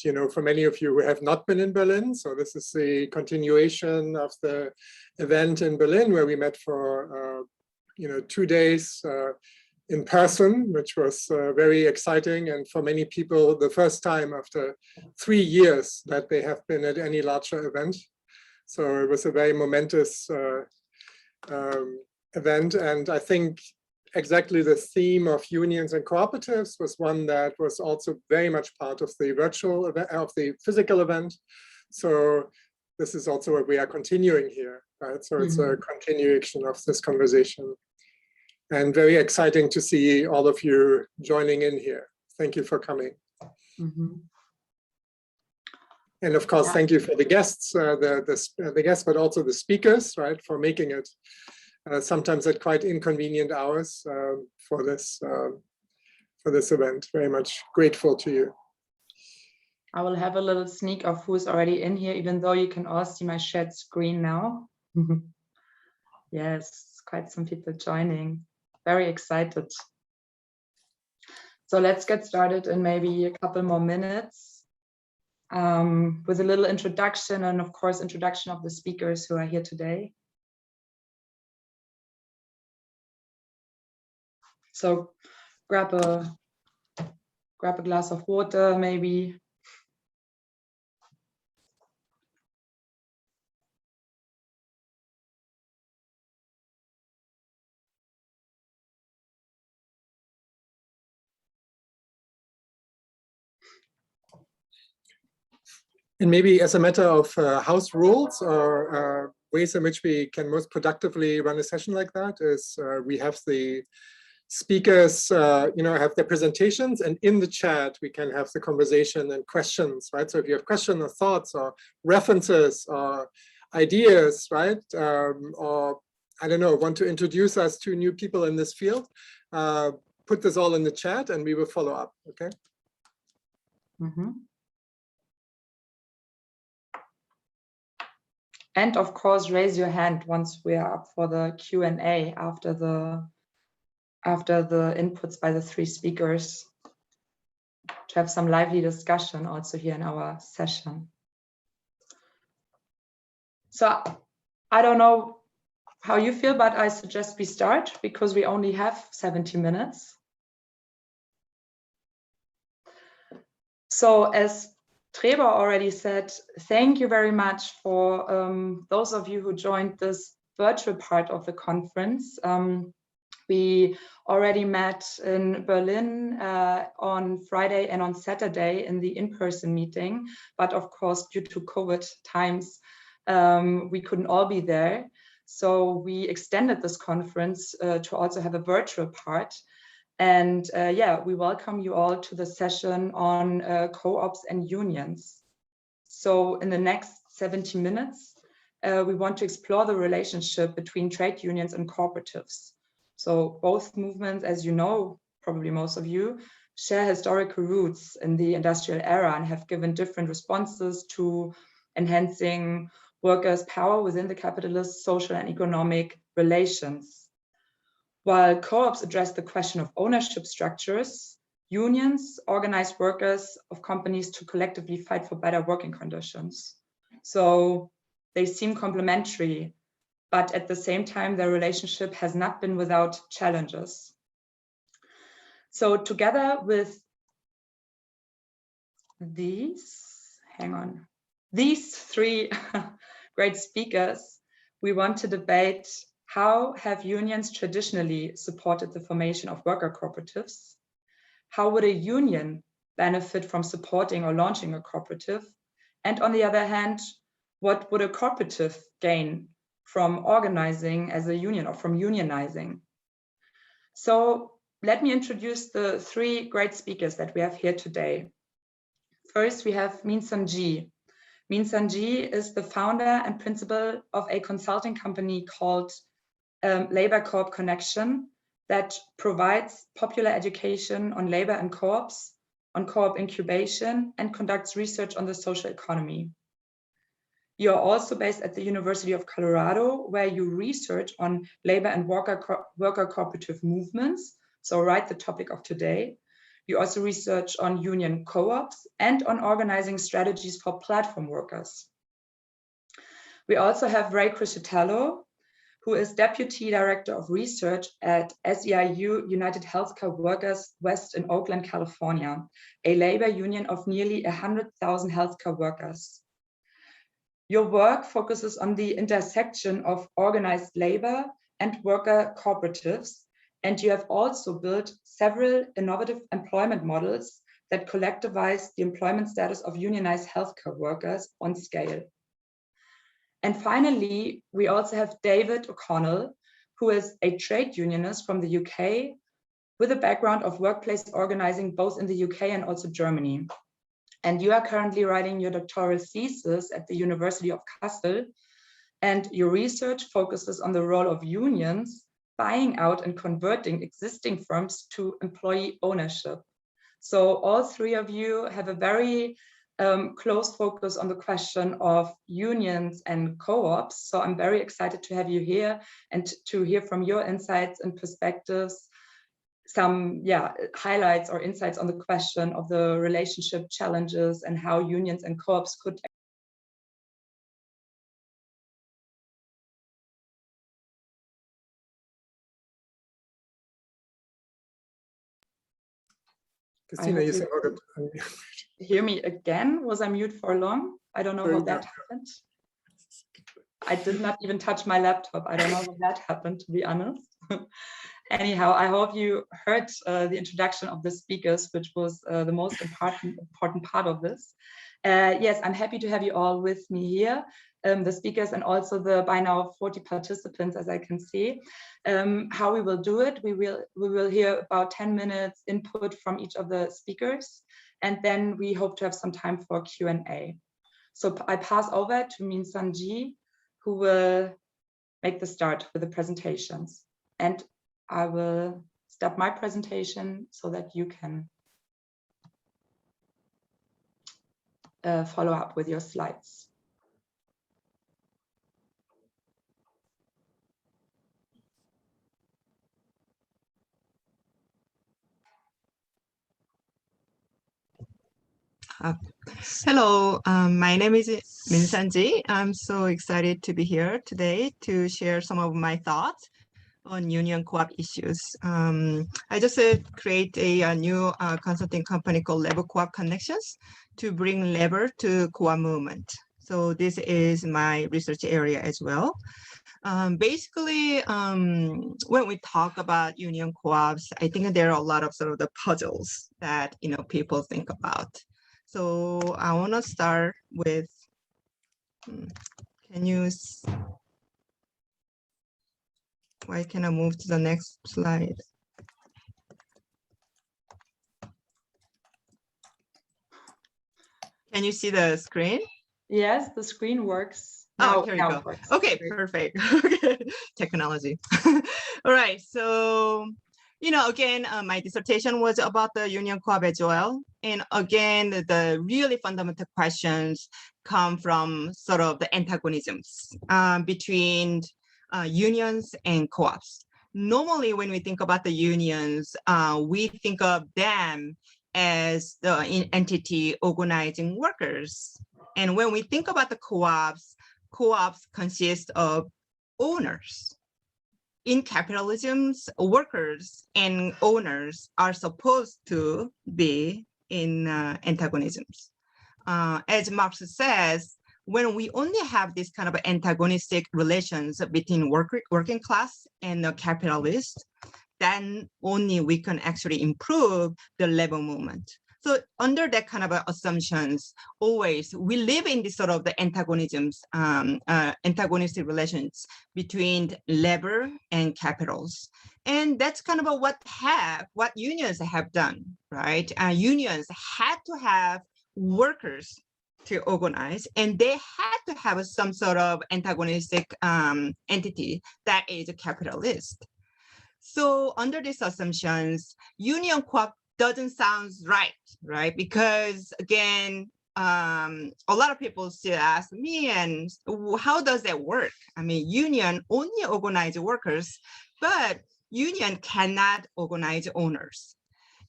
you know, for many of you who have not been in Berlin. So this is the continuation of the event in Berlin where we met for, you know, 2 days in person, which was very exciting. And for many people, the first time after 3 years that they have been at any larger event. So it was a very momentous event. And I think exactly the theme of unions and cooperatives was one that was also very much part of the virtual event, of the physical event. So this is also what we are continuing here, right? So it's a continuation of this conversation. And very exciting to see all of you joining in here. Thank you for coming. And of course, thank you for the guests, the guests, but also the speakers, right, for making it sometimes at quite inconvenient hours for this event. Very much grateful to you. I will have a little sneak of who's already in here, even though you can all see my shared screen now. Yes, quite some people joining. Very excited. So let's get started in maybe a couple more minutes. With a little introduction and of course introduction of the speakers who are here today. So grab a glass of water maybe. And maybe as a matter of house rules or ways in which we can most productively run a session like that is we have the speakers, you know, have their presentations, and in the chat we can have the conversation and questions, right? So if you have questions or thoughts or references or ideas, right? Or I don't know, want to introduce us to new people in this field, put this all in the chat and we will follow up, okay? And of course, raise your hand once we are up for the Q&A after the inputs by the 3 speakers, to have some lively discussion also here in our session. So I don't know how you feel, but I suggest we start because we only have 70 minutes. So as Trebor already said, thank you very much for those of you who joined this virtual part of the conference. We already met in Berlin on Friday and on Saturday in the in-person meeting, but of course, due to COVID times, we couldn't all be there. So we extended this conference to also have a virtual part. And yeah, we welcome you all to the session on co-ops and unions. So in the next 70 minutes, we want to explore the relationship between trade unions and cooperatives. So both movements, as you know, probably most of you, share historical roots in the industrial era and have given different responses to enhancing workers' power within the capitalist social and economic relations. While co-ops address the question of ownership structures, unions organize workers of companies to collectively fight for better working conditions. So they seem complementary, but at the same time, their relationship has not been without challenges. So together with these 3 great speakers, we want to debate how have unions traditionally supported the formation of worker cooperatives? How would a union benefit from supporting or launching a cooperative? And on the other hand, what would a cooperative gain from organizing as a union or from unionizing? So let me introduce the 3 great speakers that we have here today. First, we have Minsun. Minsun is the founder and principal of a consulting company called Labor Co-op Connection that provides popular education on labor and co-ops, on co-op incubation, and conducts research on the social economy. You are also based at the University of Colorado, where you research on labor and worker cooperative movements, so right the topic of today. We also research on union co-ops and on organizing strategies for platform workers. We also have Ray Christotello, who is Deputy Director of Research at SEIU United Healthcare Workers West in Oakland, California, a labor union of nearly 100,000 healthcare workers. Your work focuses on the intersection of organized labor and worker cooperatives, and you have also built several innovative employment models that collectivize the employment status of unionized healthcare workers on scale. And finally, we also have David O'Connell, who is a trade unionist from the UK with a background of workplace organizing both in the UK and also Germany. And you are currently writing your doctoral thesis at the University of Kassel, and your research focuses on the role of unions buying out and converting existing firms to employee ownership. So all three of you have a very close focus on the question of unions and co-ops. So I'm very excited to have you here and to hear from your insights and perspectives, some highlights or insights on the question of the relationship challenges and how unions and co-ops could Christina, you hear me again? Was I mute for long? I don't know how that happened. I did not even touch my laptop. I don't know how that happened, to be honest. Anyhow, I hope you heard the introduction of the speakers, which was the most important part of this. Yes, I'm happy to have you all with me here, the speakers and also the by now 40 participants, as I can see. How we will do it, we will hear about 10 minutes input from each of the speakers, and then we hope to have some time for Q&A. So I pass over to Minsun, who will make the start with the presentations. And I will stop my presentation so that you can follow up with your slides. Hello, my name is Minsun. I'm so excited to be here today to share some of my thoughts on union co-op issues. I just create a new consulting company called Labor Co-op Connections to bring labor to co-op movement. So this is my research area as well. Basically, when we talk about union co-ops, I think there are a lot of sort of the puzzles that people think about. So I want to start with, why can I move to the next slide? Can you see the screen? Yes, the screen works. Oh, here you go. Okay, perfect. Okay, technology. All right, so, again, my dissertation was about the union co-op as well. And again, the really fundamental questions come from sort of the antagonisms between unions and co-ops. Normally, when we think about the unions, we think of them as the entity organizing workers. And when we think about the co-ops, co-ops consist of owners. In capitalism, workers and owners are supposed to be in antagonisms. As Marx says, when we only have this kind of antagonistic relations between working class and the capitalist, then only we can actually improve the labor movement. So under that kind of assumptions, always we live in this sort of the antagonisms, antagonistic relations between labor and capitals. And that's kind of what unions have done, right? Unions had to have workers to organize, and they had to have some sort of antagonistic entity that is a capitalist. So under these assumptions, union co-op doesn't sound right? Because again, a lot of people still ask me, and how does that work? I mean, union only organize workers, but union cannot organize owners.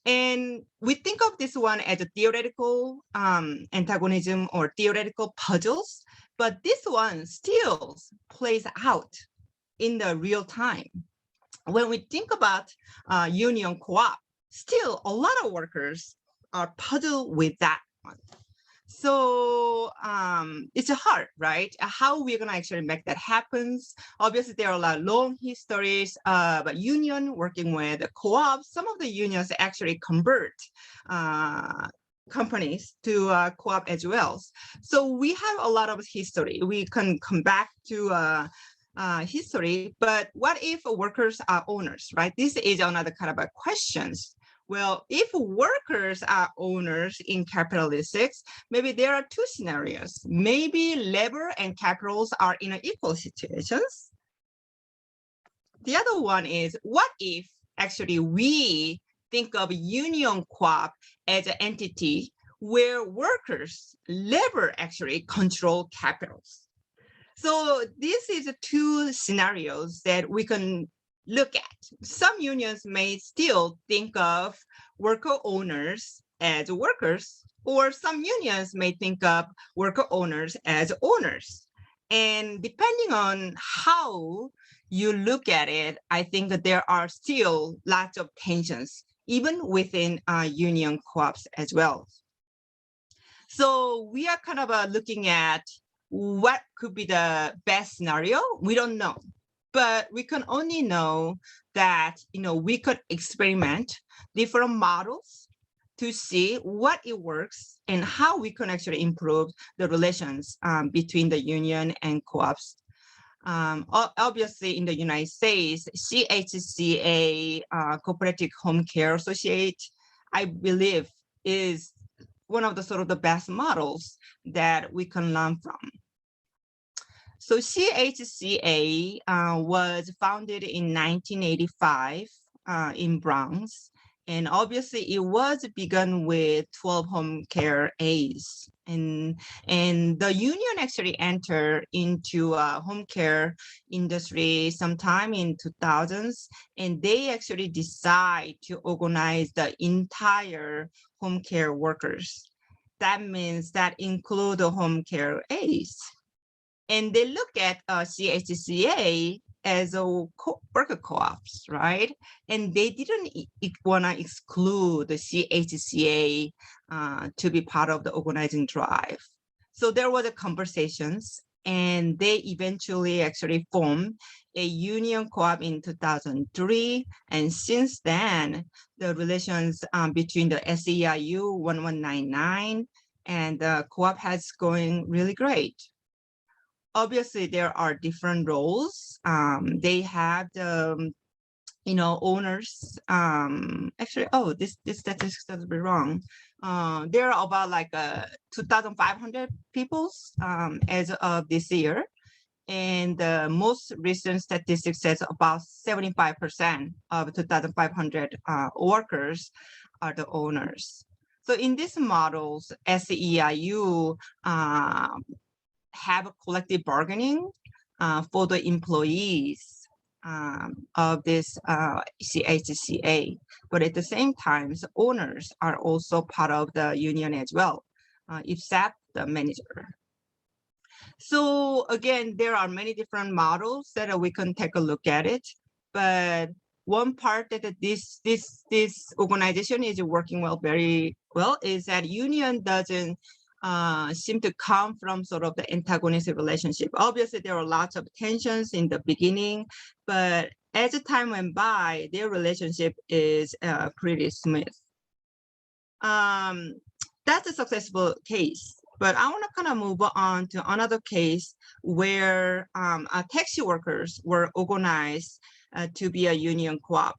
And we think of this one as a theoretical antagonism or theoretical puzzles, but this one still plays out in the real time. When we think about union co-op, still a lot of workers are puzzled with that one. So it's hard, right? How we're gonna actually make that happen? Obviously, there are a lot of long histories, but union working with co-ops, some of the unions actually convert companies to co-op as well. So we have a lot of history. We can come back to history, but what if workers are owners, right? This is another kind of a questions. Well, if workers are owners in capitalistics, maybe there are two scenarios. Maybe labor and capitals are in equal situations. The other one is, what if actually we think of union co-op as an entity where workers, labor actually control capitals? So this is two scenarios that we can look at. Some unions may still think of worker owners as workers, or some unions may think of worker owners as owners. And depending on how you look at it, I think that there are still lots of tensions, even within union co-ops as well. So we are kind of looking at what could be the best scenario. We don't know. But we can only know that we could experiment different models to see what it works and how we can actually improve the relations between the union and co-ops. Obviously, in the United States, CHCA, Cooperative Home Care Associate, I believe is one of the sort of the best models that we can learn from. So CHCA was founded in 1985 in Bronx. And obviously it was begun with 12 home care aides. And the union actually entered into home care industry sometime in 2000s. And they actually decide to organize the entire home care workers. That means that include the home care aides. And they look at CHCA as a worker co-ops, right? And they didn't want to exclude the CHCA to be part of the organizing drive. So there were the conversations, and they eventually actually formed a union co-op in 2003. And since then, the relations between the SEIU 1199 and the co-op has going really great. Obviously, there are different roles. They have the, owners. Actually, oh, this statistics does be wrong. There are about like 2,500 people as of this year. And the most recent statistics says about 75% of 2,500 workers are the owners. So in these models, SEIU have a collective bargaining for the employees of this CHCA. But at the same time, the owners are also part of the union as well, except the manager. So again, there are many different models that we can take a look at it. But one part that this organization is working very well is that union doesn't seem to come from sort of the antagonistic relationship. Obviously, there are lots of tensions in the beginning, but as the time went by, their relationship is pretty smooth. That's a successful case, but I want to kind of move on to another case where taxi workers were organized to be a union co-op.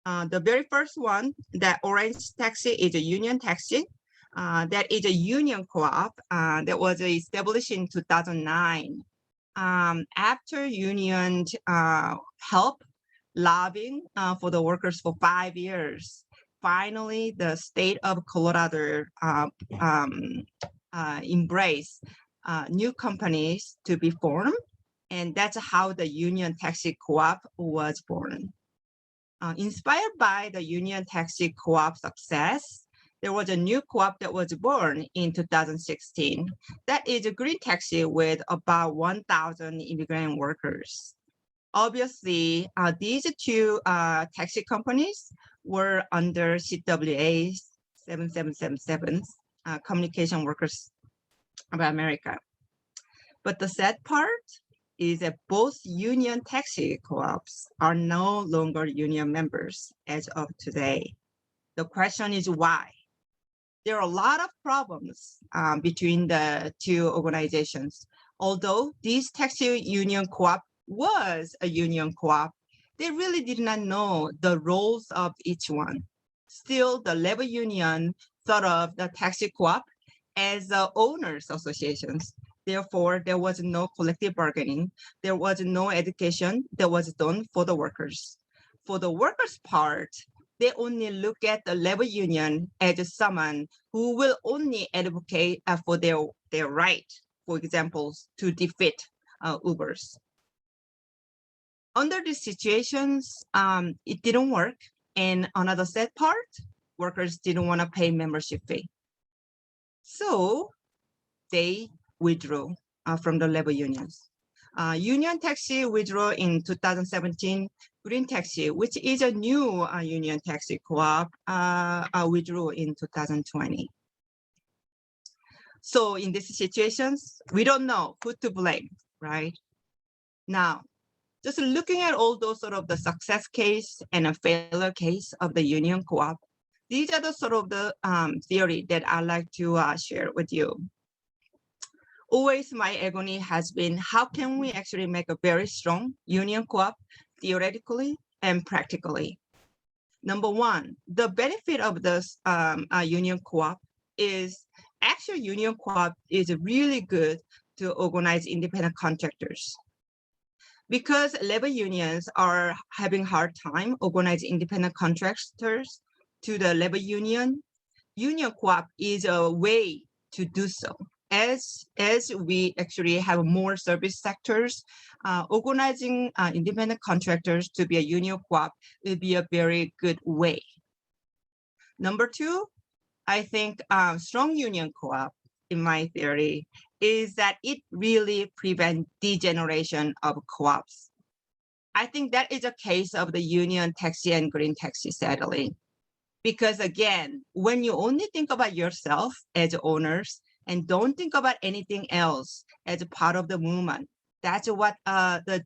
The very first one, that orange taxi, is a union taxi. That is a union co-op that was established in 2009. After union help lobbying for the workers for 5 years, finally the state of Colorado embraced new companies to be formed. And that's how the union taxi co-op was born. inspired by the union taxi co-op success, there was a new co-op that was born in 2016. That is a green taxi with about 1,000 immigrant workers. Obviously, these two taxi companies were under CWA 7777, Communication Workers of America. But the sad part is that both union taxi co-ops are no longer union members as of today. The question is why? There are a lot of problems between the two organizations. Although this taxi union co-op was a union co-op, they really did not know the roles of each one. Still, the labor union thought of the taxi co-op as owners associations. Therefore, there was no collective bargaining. There was no education that was done for the workers. For the workers' part, they only look at the labor union as someone who will only advocate for their right, for example, to defeat Ubers. Under these situations, it didn't work. And another sad part, workers didn't want to pay membership fee. So they withdrew from the labor unions. Union Taxi withdrew in 2017. Green Taxi, which is a new union taxi co-op, withdrew in 2020. So in these situations, we don't know who to blame, right? Now, just looking at all those sort of the success case and a failure case of the union co-op, these are the sort of the theory that I like to share with you. Always my agony has been, how can we actually make a very strong union co-op theoretically and practically? Number one, the benefit of this union co-op is actually union co-op is really good to organize independent contractors. Because labor unions are having a hard time organizing independent contractors to the labor union, union co-op is a way to do so. As we actually have more service sectors, organizing independent contractors to be a union co-op will be a very good way. Number two, I think strong union co-op, in my theory, is that it really prevents degeneration of co-ops. I think that is a case of the union taxi and green taxi, sadly. Because again, when you only think about yourself as owners, and don't think about anything else as a part of the movement, that's what the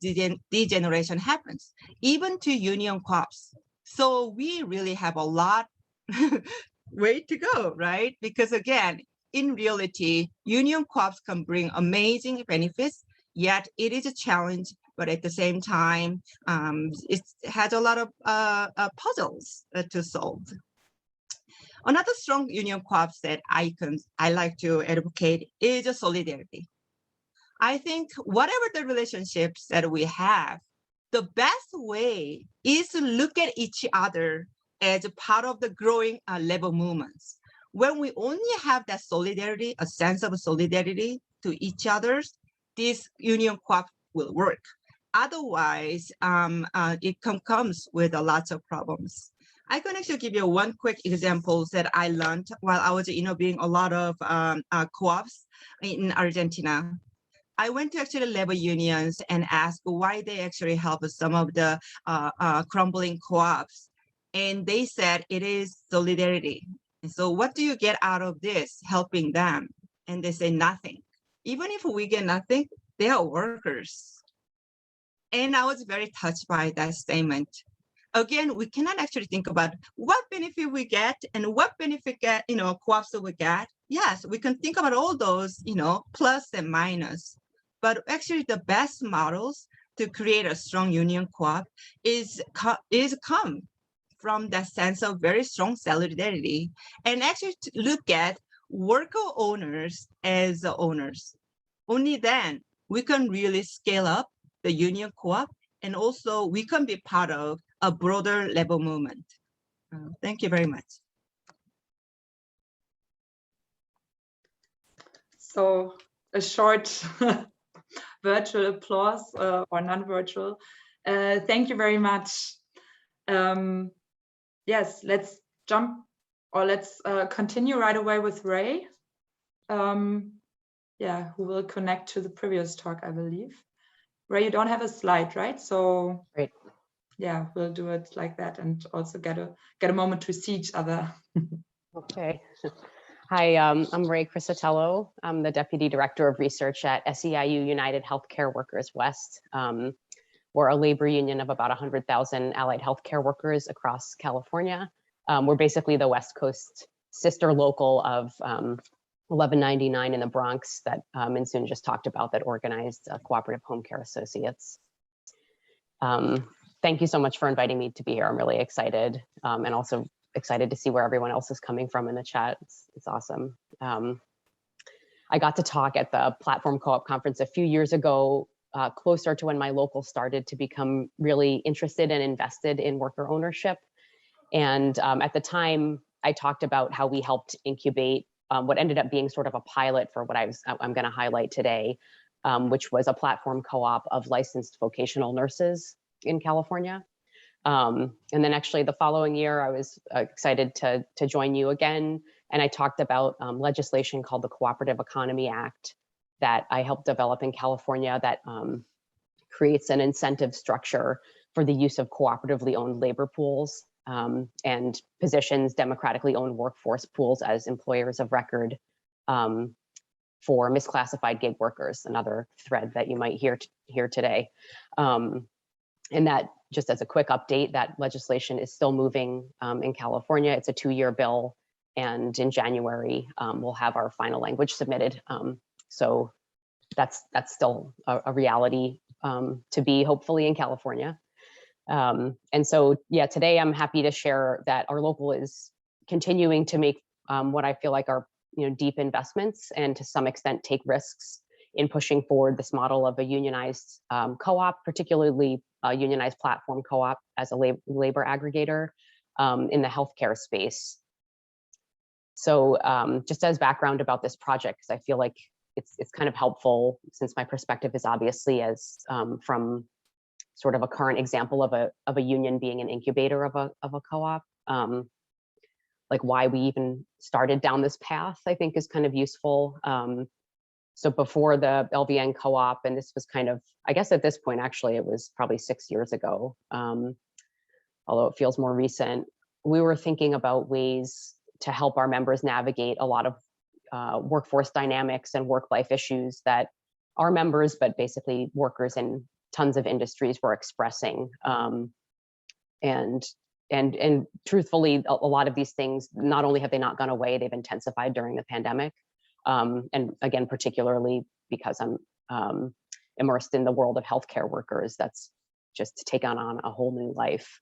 degeneration happens, even to union co-ops. So we really have a lot way to go, right? Because again, in reality, union co-ops can bring amazing benefits, yet it is a challenge, but at the same time, it has a lot of puzzles to solve. Another strong union co-op that I like to advocate is a solidarity. I think whatever the relationships that we have, the best way is to look at each other as a part of the growing labor movements. When we only have that solidarity, a sense of solidarity to each other, this union co-op will work. Otherwise, it comes with lots of problems. I can actually give you one quick example that I learned while I was interviewing a lot of co-ops in Argentina. I went to actually labor unions and asked why they actually help some of the crumbling co-ops. And they said it is solidarity. And so what do you get out of this, helping them? And they say nothing. Even if we get nothing, they are workers. And I was very touched by that statement. Again, we cannot actually think about what benefit we get and what benefit co-ops we get. Yes, we can think about all those, plus and minus. But actually, the best models to create a strong union co-op is come from that sense of very strong solidarity, and actually to look at worker owners as the owners. Only then we can really scale up the union co-op, and also we can be part of a broader labor movement. Thank you very much. So a short virtual applause or non-virtual. Thank you very much. Yes, let's jump, or let's continue right away with Ray. Yeah, who will connect to the previous talk, I believe. Ray, you don't have a slide, right? So Great. Yeah, we'll do it like that, and also get a moment to see each other. Okay. Hi, I'm Ray Christotello. I'm the Deputy Director of Research at SEIU United Healthcare Workers West. We're a labor union of about 100,000 allied healthcare workers across California. We're basically the West Coast sister local of 1199 in the Bronx that Minsun just talked about, that organized Cooperative Home Care Associates. Thank you so much for inviting me to be here. I'm really excited, and also excited to see where everyone else is coming from in the chat. It's awesome. I got to talk at the Platform Co-op Conference a few years ago, closer to when my local started to become really interested and invested in worker ownership. And at the time, I talked about how we helped incubate what ended up being sort of a pilot for what I'm going to highlight today, which was a platform co-op of licensed vocational nurses in California. And then actually the following year, I was excited to join you again. And I talked about legislation called the Cooperative Economy Act that I helped develop in California that creates an incentive structure for the use of cooperatively owned labor pools and positions democratically owned workforce pools as employers of record for misclassified gig workers, another thread that you might hear today. And that, just as a quick update, that legislation is still moving in California. It's a 2-year bill, and in January, we'll have our final language submitted. So that's still a reality to be, hopefully, in California. And so, yeah, today I'm happy to share that our local is continuing to make what I feel like are deep investments, and to some extent take risks in pushing forward this model of a unionized co-op, particularly a unionized platform co-op as a labor aggregator in the healthcare space. So just as background about this project, because I feel like it's kind of helpful, since my perspective is obviously as from sort of a current example of a union being an incubator of a co-op. Like why we even started down this path, I think is kind of useful. So before the LVN co-op, and this was kind of, I guess at this point, actually, it was probably 6 years ago, although it feels more recent, we were thinking about ways to help our members navigate a lot of workforce dynamics and work-life issues that our members, but basically workers in tons of industries, were expressing. And truthfully, a lot of these things, not only have they not gone away, they've intensified during the pandemic. And again, particularly because I'm immersed in the world of healthcare workers, that's just taken on a whole new life.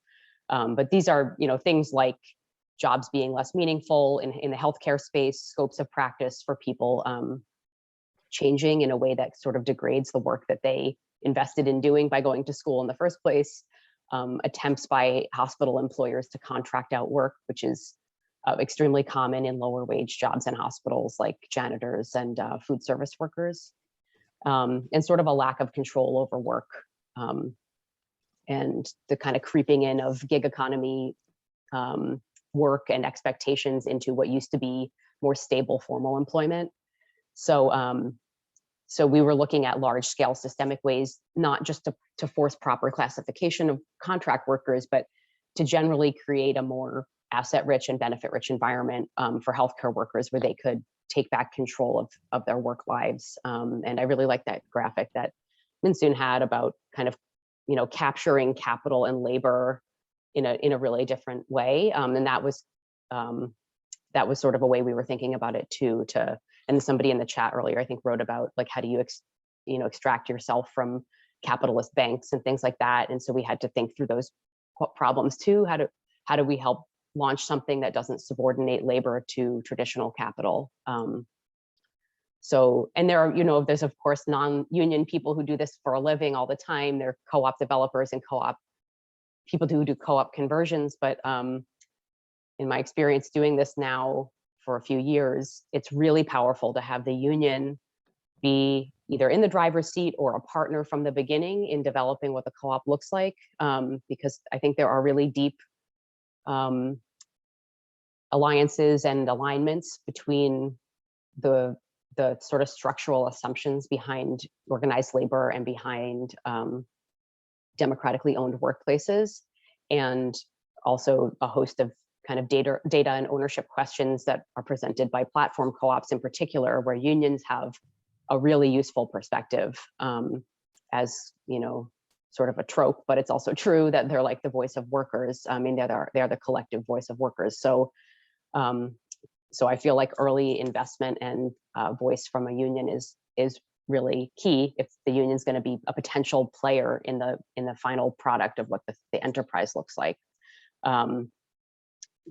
But these are, things like jobs being less meaningful in the healthcare space, scopes of practice for people changing in a way that sort of degrades the work that they invested in doing by going to school in the first place. Attempts by hospital employers to contract out work, which is extremely common in lower wage jobs in hospitals like janitors and food service workers, and sort of a lack of control over work, and the kind of creeping in of gig economy work and expectations into what used to be more stable formal employment. So we were looking at large-scale systemic ways, not just to force proper classification of contract workers, but to generally create a more asset-rich and benefit-rich environment for healthcare workers, where they could take back control of their work lives. And I really like that graphic that Minsun had about kind of, capturing capital and labor in a really different way. And that was sort of a way we were thinking about it too. And somebody in the chat earlier, I think, wrote about like, how do you extract yourself from capitalist banks and things like that. And so we had to think through those problems too. How do we help launch something that doesn't subordinate labor to traditional capital? So, and there are, there's of course non-union people who do this for a living all the time. They're co-op developers and people who do co-op conversions. But in my experience doing this now for a few years, it's really powerful to have the union be either in the driver's seat or a partner from the beginning in developing what the co-op looks like, because I think there are really deep alliances and alignments between the sort of structural assumptions behind organized labor and behind democratically owned workplaces, and also a host of kind of data and ownership questions that are presented by platform co-ops in particular, where unions have a really useful perspective, as, you know, sort of a trope, but it's also true that they're like the voice of workers. I mean, they're the collective voice of workers. So so I feel like early investment and voice from a union is really key if the union is going to be a potential player in the final product of what the enterprise looks like.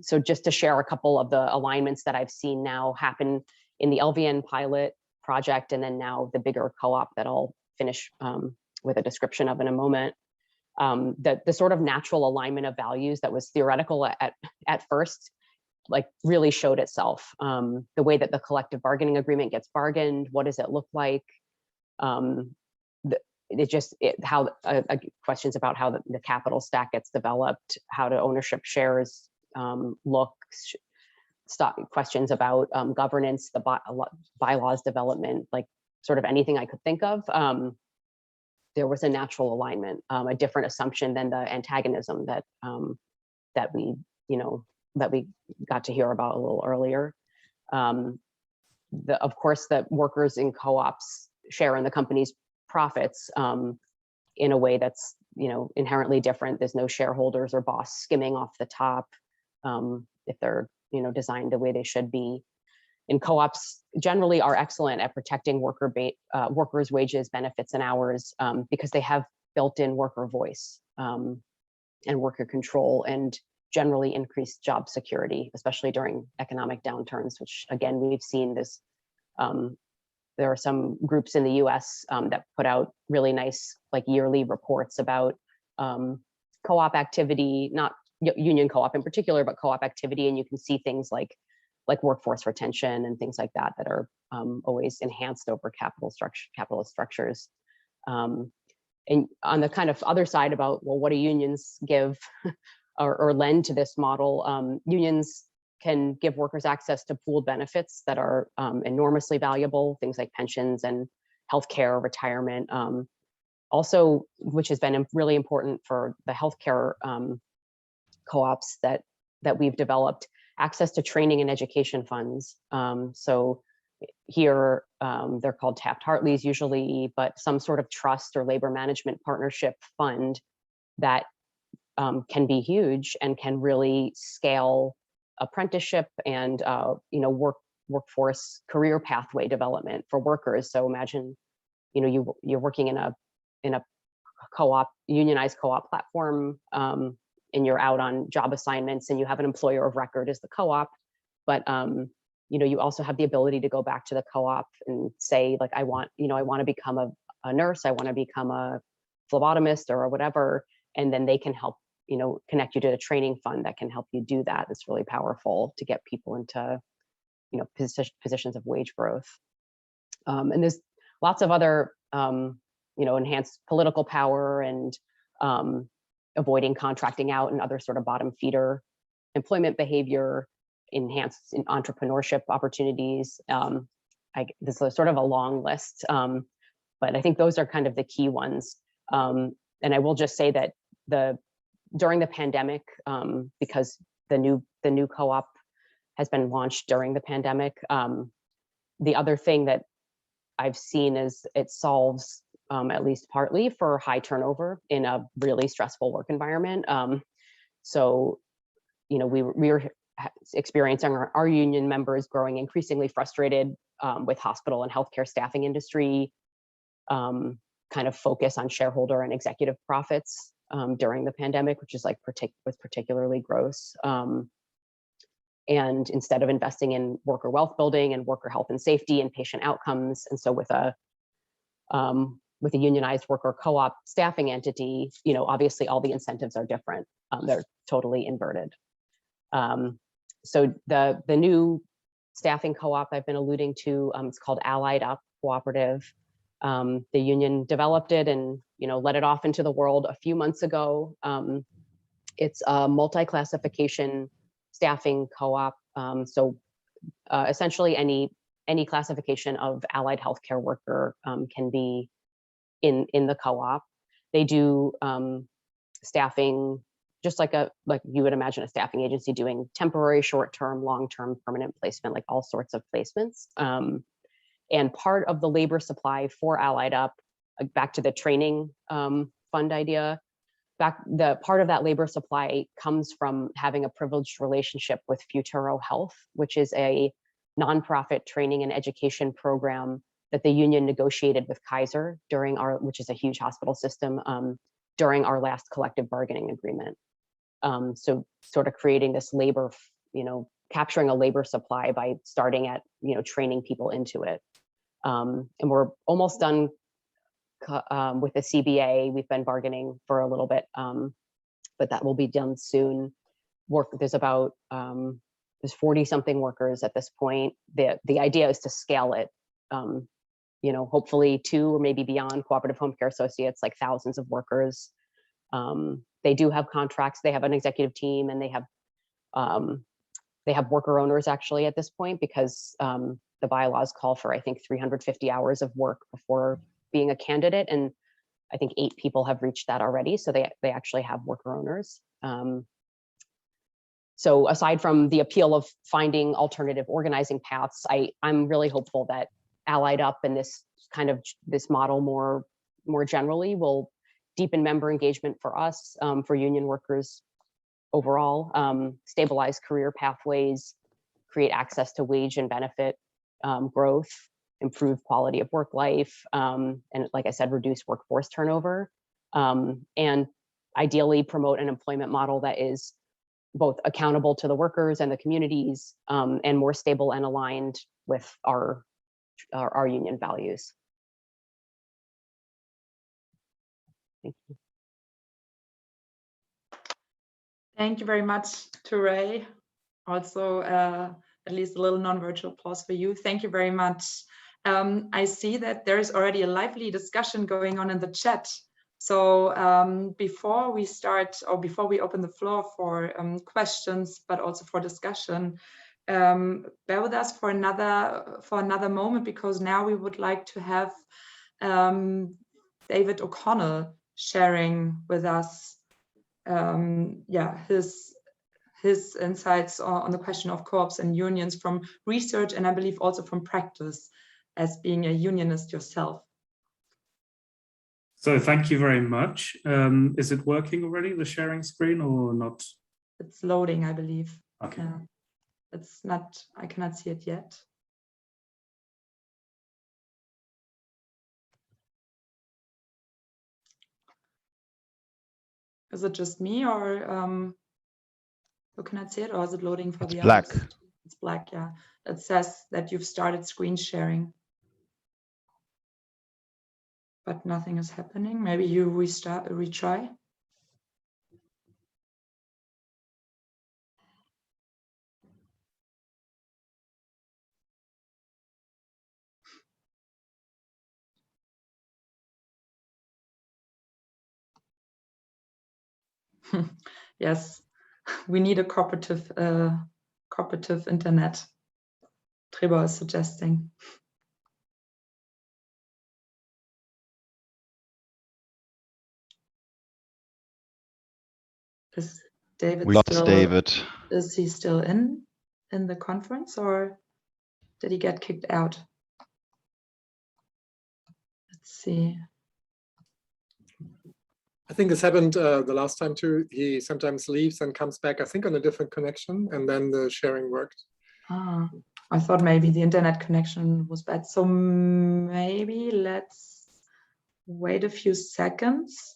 So just to share a couple of the alignments that I've seen now happen in the LVN pilot project, and then now the bigger co-op that I'll finish with a description of in a moment. The sort of natural alignment of values that was theoretical at first, like, really showed itself. The way that the collective bargaining agreement gets bargained, what does it look like? Questions about how the capital stack gets developed, how do ownership shares look, questions about governance, the bylaws development, like sort of anything I could think of. There was a natural alignment, a different assumption than the antagonism that we got to hear about a little earlier. Of course, that workers in co-ops share in the company's profits in a way that's, you know, inherently different. There's no shareholders or boss skimming off the top if they're, you know, designed the way they should be. And co-ops generally are excellent at protecting workers' wages, benefits, and hours because they have built-in worker voice and worker control, and generally increased job security, especially during economic downturns, which again, we've seen this. There are some groups in the US that put out really nice, like, yearly reports about co-op activity, not union co-op in particular, but co-op activity. And you can see things like workforce retention and things like that that are always enhanced over capitalist structures. And on the kind of other side about, well, what do unions give or lend to this model? Unions can give workers access to pooled benefits that are enormously valuable, things like pensions and healthcare, retirement. Also, which has been really important for the healthcare co-ops that we've developed, access to training and education funds. So here, they're called Taft-Hartleys usually, but some sort of trust or labor management partnership fund that can be huge and can really scale apprenticeship and workforce career pathway development for workers. So imagine, you know, you're working in a co-op, unionized co-op platform, and you're out on job assignments, and you have an employer of record as the co-op, but you know, you also have the ability to go back to the co-op and say, like, I want to become a nurse, I want to become a phlebotomist or whatever, and then they can help, you know, connect you to the training fund that can help you do that. It's really powerful to get people into, you know, positions of wage growth. And there's lots of other, you know, enhanced political power and avoiding contracting out and other sort of bottom feeder employment behavior, enhanced entrepreneurship opportunities. This is sort of a long list, but I think those are kind of the key ones. And I will just say that during the pandemic, because the new co-op has been launched during the pandemic, the other thing that I've seen is it solves, at least partly, for high turnover in a really stressful work environment. So, you know, we were experiencing our union members growing increasingly frustrated with hospital and healthcare staffing industry, kind of focus on shareholder and executive profits during the pandemic, which is like was particularly gross. And instead of investing in worker wealth building and worker health and safety and patient outcomes, and so with a unionized worker co-op staffing entity, you know, obviously all the incentives are different. They're totally inverted. So the new staffing co-op I've been alluding to, it's called Allied Up Cooperative. The union developed it and let it off into the world a few months ago. It's a multi-classification staffing co-op. Essentially any classification of allied healthcare worker can be in the co-op. They do staffing just like you would imagine a staffing agency doing temporary, short-term, long-term, permanent placement, like all sorts of placements. And part of the labor supply for Allied Up, back to the training fund idea, the part of that labor supply comes from having a privileged relationship with Futuro Health, which is a nonprofit training and education program that the union negotiated with Kaiser which is a huge hospital system, during our last collective bargaining agreement. So sort of creating this labor, capturing a labor supply by starting at, training people into it. And we're almost done with the CBA. We've been bargaining for a little bit, but that will be done soon. There's about, there's 40 something workers at this point. The idea is to scale it, hopefully 2 or maybe beyond cooperative home care associates, like thousands of workers. They do have contracts, they have an executive team, and they have worker owners actually at this point, because the bylaws call for, I think, 350 hours of work before being a candidate. And I think 8 people have reached that already. So they actually have worker owners. So aside from the appeal of finding alternative organizing paths, I'm really hopeful that Allied Up and this model more generally will deepen member engagement for us, for union workers overall, stabilize career pathways, create access to wage and benefit growth, improve quality of work life, and like I said, reduce workforce turnover, and ideally promote an employment model that is both accountable to the workers and the communities, and more stable and aligned with our union values. Thank you. Thank you very much to Ray. Also, at least a little non-virtual applause for you. Thank you very much. I see that there is already a lively discussion going on in the chat. So before we start, or before we open the floor for questions, but also for discussion, bear with us for another moment, because now we would like to have David O'Connell sharing with us his insights on the question of co-ops and unions from research, and I believe also from practice, as being a unionist yourself. So thank you very much. Is it working already, the sharing screen, or not? It's loading, I believe. Okay. It's not, I cannot see it yet. Is it just me, or you cannot see it, or is it loading for the black. others? It's black, yeah. It says that you've started screen sharing, but nothing is happening. Maybe you retry. Yes, we need a cooperative internet. Trebor is suggesting. Is David David. Is he still in the conference, or did he get kicked out? Let's see. I think this happened the last time too. He sometimes leaves and comes back, I think, on a different connection, and then the sharing worked. Ah, I thought maybe the internet connection was bad. So maybe let's wait a few seconds.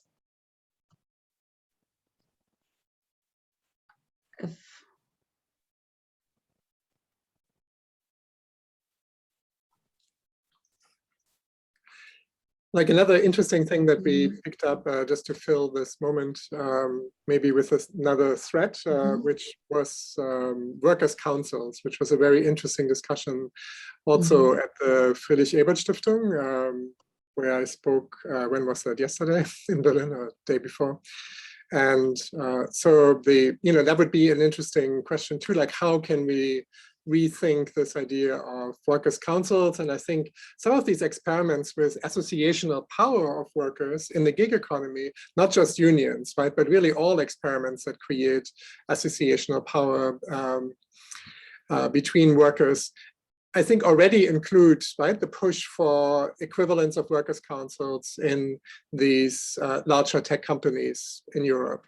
Like another interesting thing that we picked up just to fill this moment, maybe with another thread, which was workers' councils, which was a very interesting discussion also at the Friedrich-Ebert-Stiftung. where I spoke, when was that, yesterday in Berlin or the day before? And so that would be an interesting question too, like how can we rethink this idea of workers' councils? And I think some of these experiments with associational power of workers in the gig economy, not just unions, right, but really all experiments that create associational power between workers, I think already include, right, the push for equivalence of workers' councils in these larger tech companies in Europe.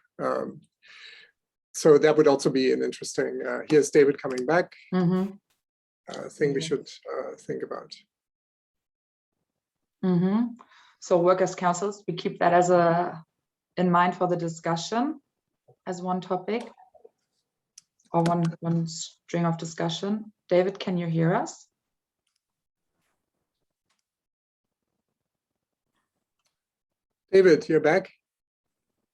So that would also be an interesting, here's David coming back, thing we should think about. So workers' councils, we keep that as in mind for the discussion as one topic or one string of discussion. David, can you hear us? David, you're back.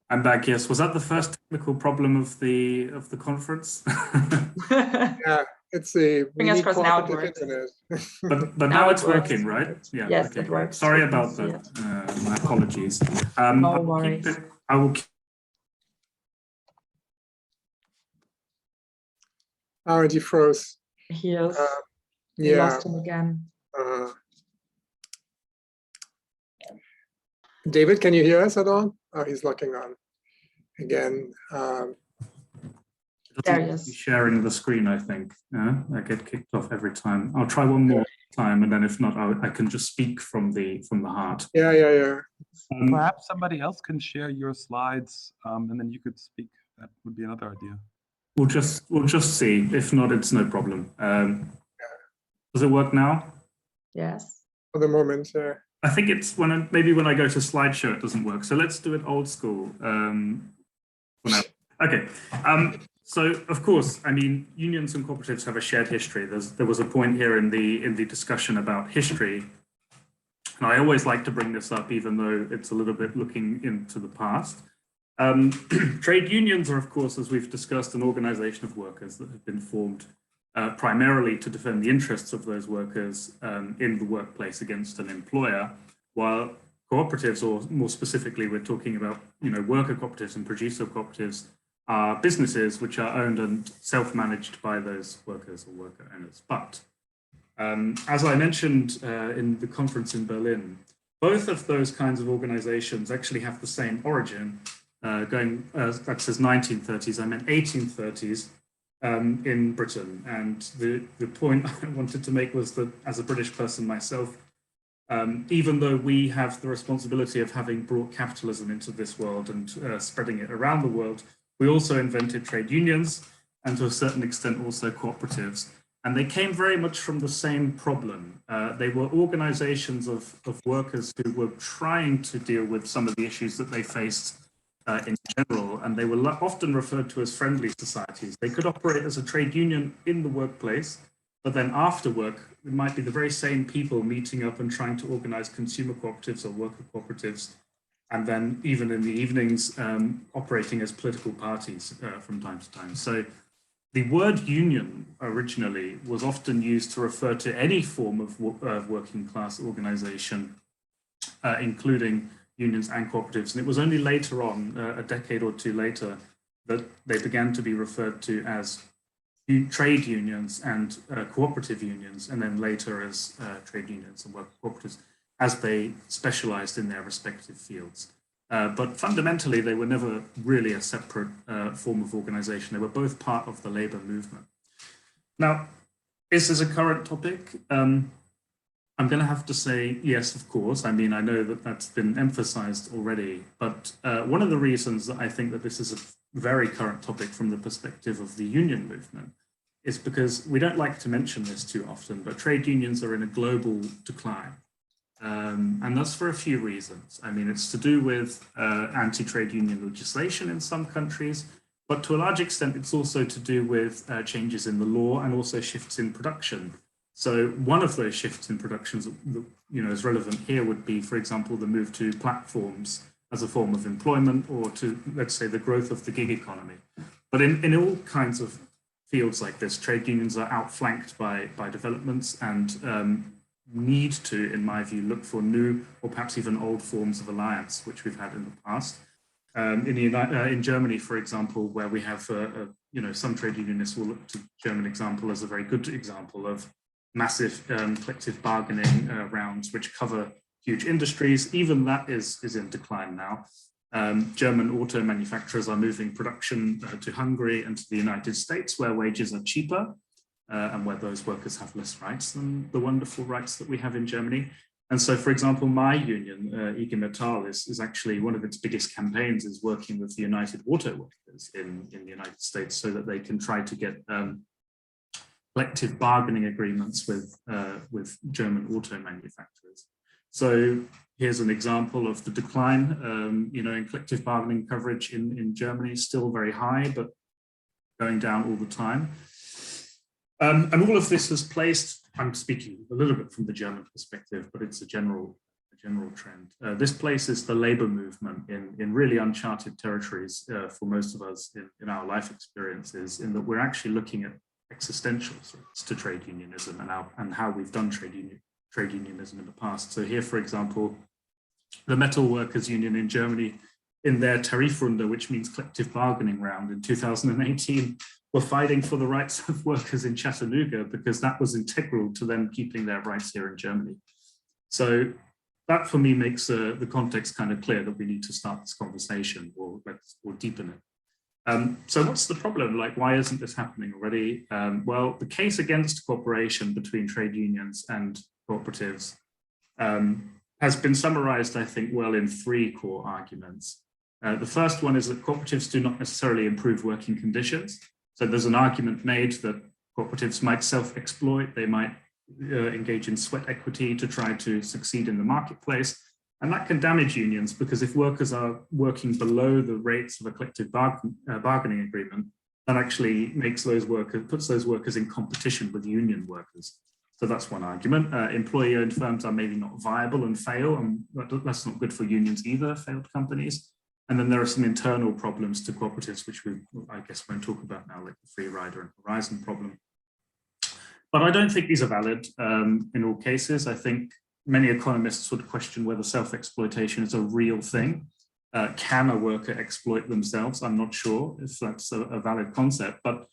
I'm back. Yes. Was that the first technical problem of the conference? Yeah, it's a fingers crossed now it works. internet. but now it's working, right? Yeah. Yes, okay, it works. Sorry about that. My apologies. No worries. I will keep. Oh, and he froze. He is. We Yeah. lost him again. David, can you hear us at all? Oh, he's locking on again. There he is. Sharing the screen, I think. I get kicked off every time. I'll try one more time, and then if not, I can just speak from the heart. Yeah. Perhaps somebody else can share your slides, and then you could speak. That would be another idea. We'll just see. If not, it's no problem. Does it work now? Yes. For the moment, I think it's maybe when I go to slideshow it doesn't work. So let's do it old school. Okay. So of course, I mean, unions and cooperatives have a shared history. There was a point here in the discussion about history, and I always like to bring this up, even though it's a little bit looking into the past. Trade unions are, of course, as we've discussed, an organization of workers that have been formed primarily to defend the interests of those workers in the workplace against an employer, while cooperatives, or more specifically, we're talking about worker cooperatives and producer cooperatives, are businesses which are owned and self-managed by those workers or worker owners. But as I mentioned in the conference in Berlin, both of those kinds of organizations actually have the same origin, going, that says 1930s, I meant 1830s in Britain. And the point I wanted to make was that as a British person myself, even though we have the responsibility of having brought capitalism into this world and spreading it around the world, we also invented trade unions and to a certain extent also cooperatives. And they came very much from the same problem. They were organizations of workers who were trying to deal with some of the issues that they faced in general, and they were often referred to as friendly societies. They could operate as a trade union in the workplace, but then after work, it might be the very same people meeting up and trying to organize consumer cooperatives or worker cooperatives, and then even in the evenings, operating as political parties from time to time. So the word union originally was often used to refer to any form of working class organization, including unions and cooperatives. And it was only later on, a decade or two later, that they began to be referred to as trade unions and cooperative unions, and then later as trade unions and worker cooperatives, as they specialized in their respective fields. But fundamentally, they were never really a separate form of organization. They were both part of the labor movement. Now, is this a current topic? I'm going to have to say yes, of course. I mean, I know that that's been emphasized already, but one of the reasons that I think that this is a very current topic from the perspective of the union movement is because we don't like to mention this too often, but trade unions are in a global decline. And that's for a few reasons. I mean, it's to do with anti-trade union legislation in some countries, but to a large extent, it's also to do with changes in the law and also shifts in production. So one of those shifts in productions that is relevant here would be, for example, the move to platforms as a form of employment, or to, let's say, the growth of the gig economy. But in all kinds of fields like this, trade unions are outflanked by developments, and need to, in my view, look for new or perhaps even old forms of alliance, which we've had in the past. In Germany, for example, where we have, some trade unionists will look to German example as a very good example of massive collective bargaining rounds, which cover huge industries. Even that is in decline now. German auto manufacturers are moving production to Hungary and to the United States, where wages are cheaper and where those workers have less rights than the wonderful rights that we have in Germany. And so, for example, my union, IG Metall, is actually one of its biggest campaigns is working with the United Auto Workers in the United States so that they can try to get collective bargaining agreements with German auto manufacturers. So here's an example of the decline, in collective bargaining coverage in Germany, still very high, but going down all the time. And all of this has placed, I'm speaking a little bit from the German perspective, but it's a general trend. This places the labor movement in really uncharted territories for most of us in our life experiences, in that we're actually looking at existential threats to trade unionism and how we've done trade unionism in the past. So here, for example, the Metal Workers Union in Germany, in their Tarifrunde, which means collective bargaining round in 2018, were fighting for the rights of workers in Chattanooga because that was integral to them keeping their rights here in Germany. So that for me makes the context kind of clear that we need to start this conversation or deepen it. So what's the problem? Like, why isn't this happening already? Well, the case against cooperation between trade unions and cooperatives has been summarized, I think, well in 3 core arguments. The first one is that cooperatives do not necessarily improve working conditions. So there's an argument made that cooperatives might self-exploit, they might engage in sweat equity to try to succeed in the marketplace. And that can damage unions because if workers are working below the rates of a collective bargaining agreement, that actually puts those workers in competition with union workers. So that's one argument. Employee-owned firms are maybe not viable and fail, and that's not good for unions either, failed companies. And then there are some internal problems to cooperatives, which I guess won't talk about now, like the free rider and horizon problem. But I don't think these are valid in all cases. I think many economists would question whether self-exploitation is a real thing. Can a worker exploit themselves? I'm not sure if that's a valid concept, but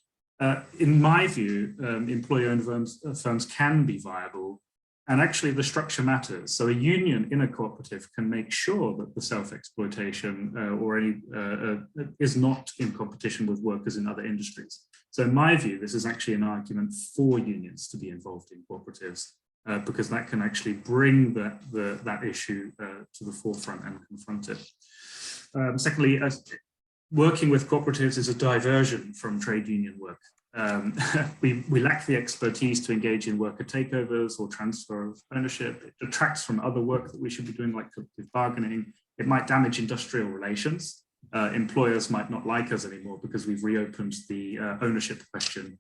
in my view, employee-owned firms can be viable. And actually the structure matters. So a union in a cooperative can make sure that the self-exploitation is not in competition with workers in other industries. So in my view, this is actually an argument for unions to be involved in cooperatives because that can actually bring that issue to the forefront and confront it. Secondly, working with cooperatives is a diversion from trade union work. We lack the expertise to engage in worker takeovers or transfer of ownership. It detracts from other work that we should be doing, like collective bargaining. It might damage industrial relations. Employers might not like us anymore because we've reopened the ownership question.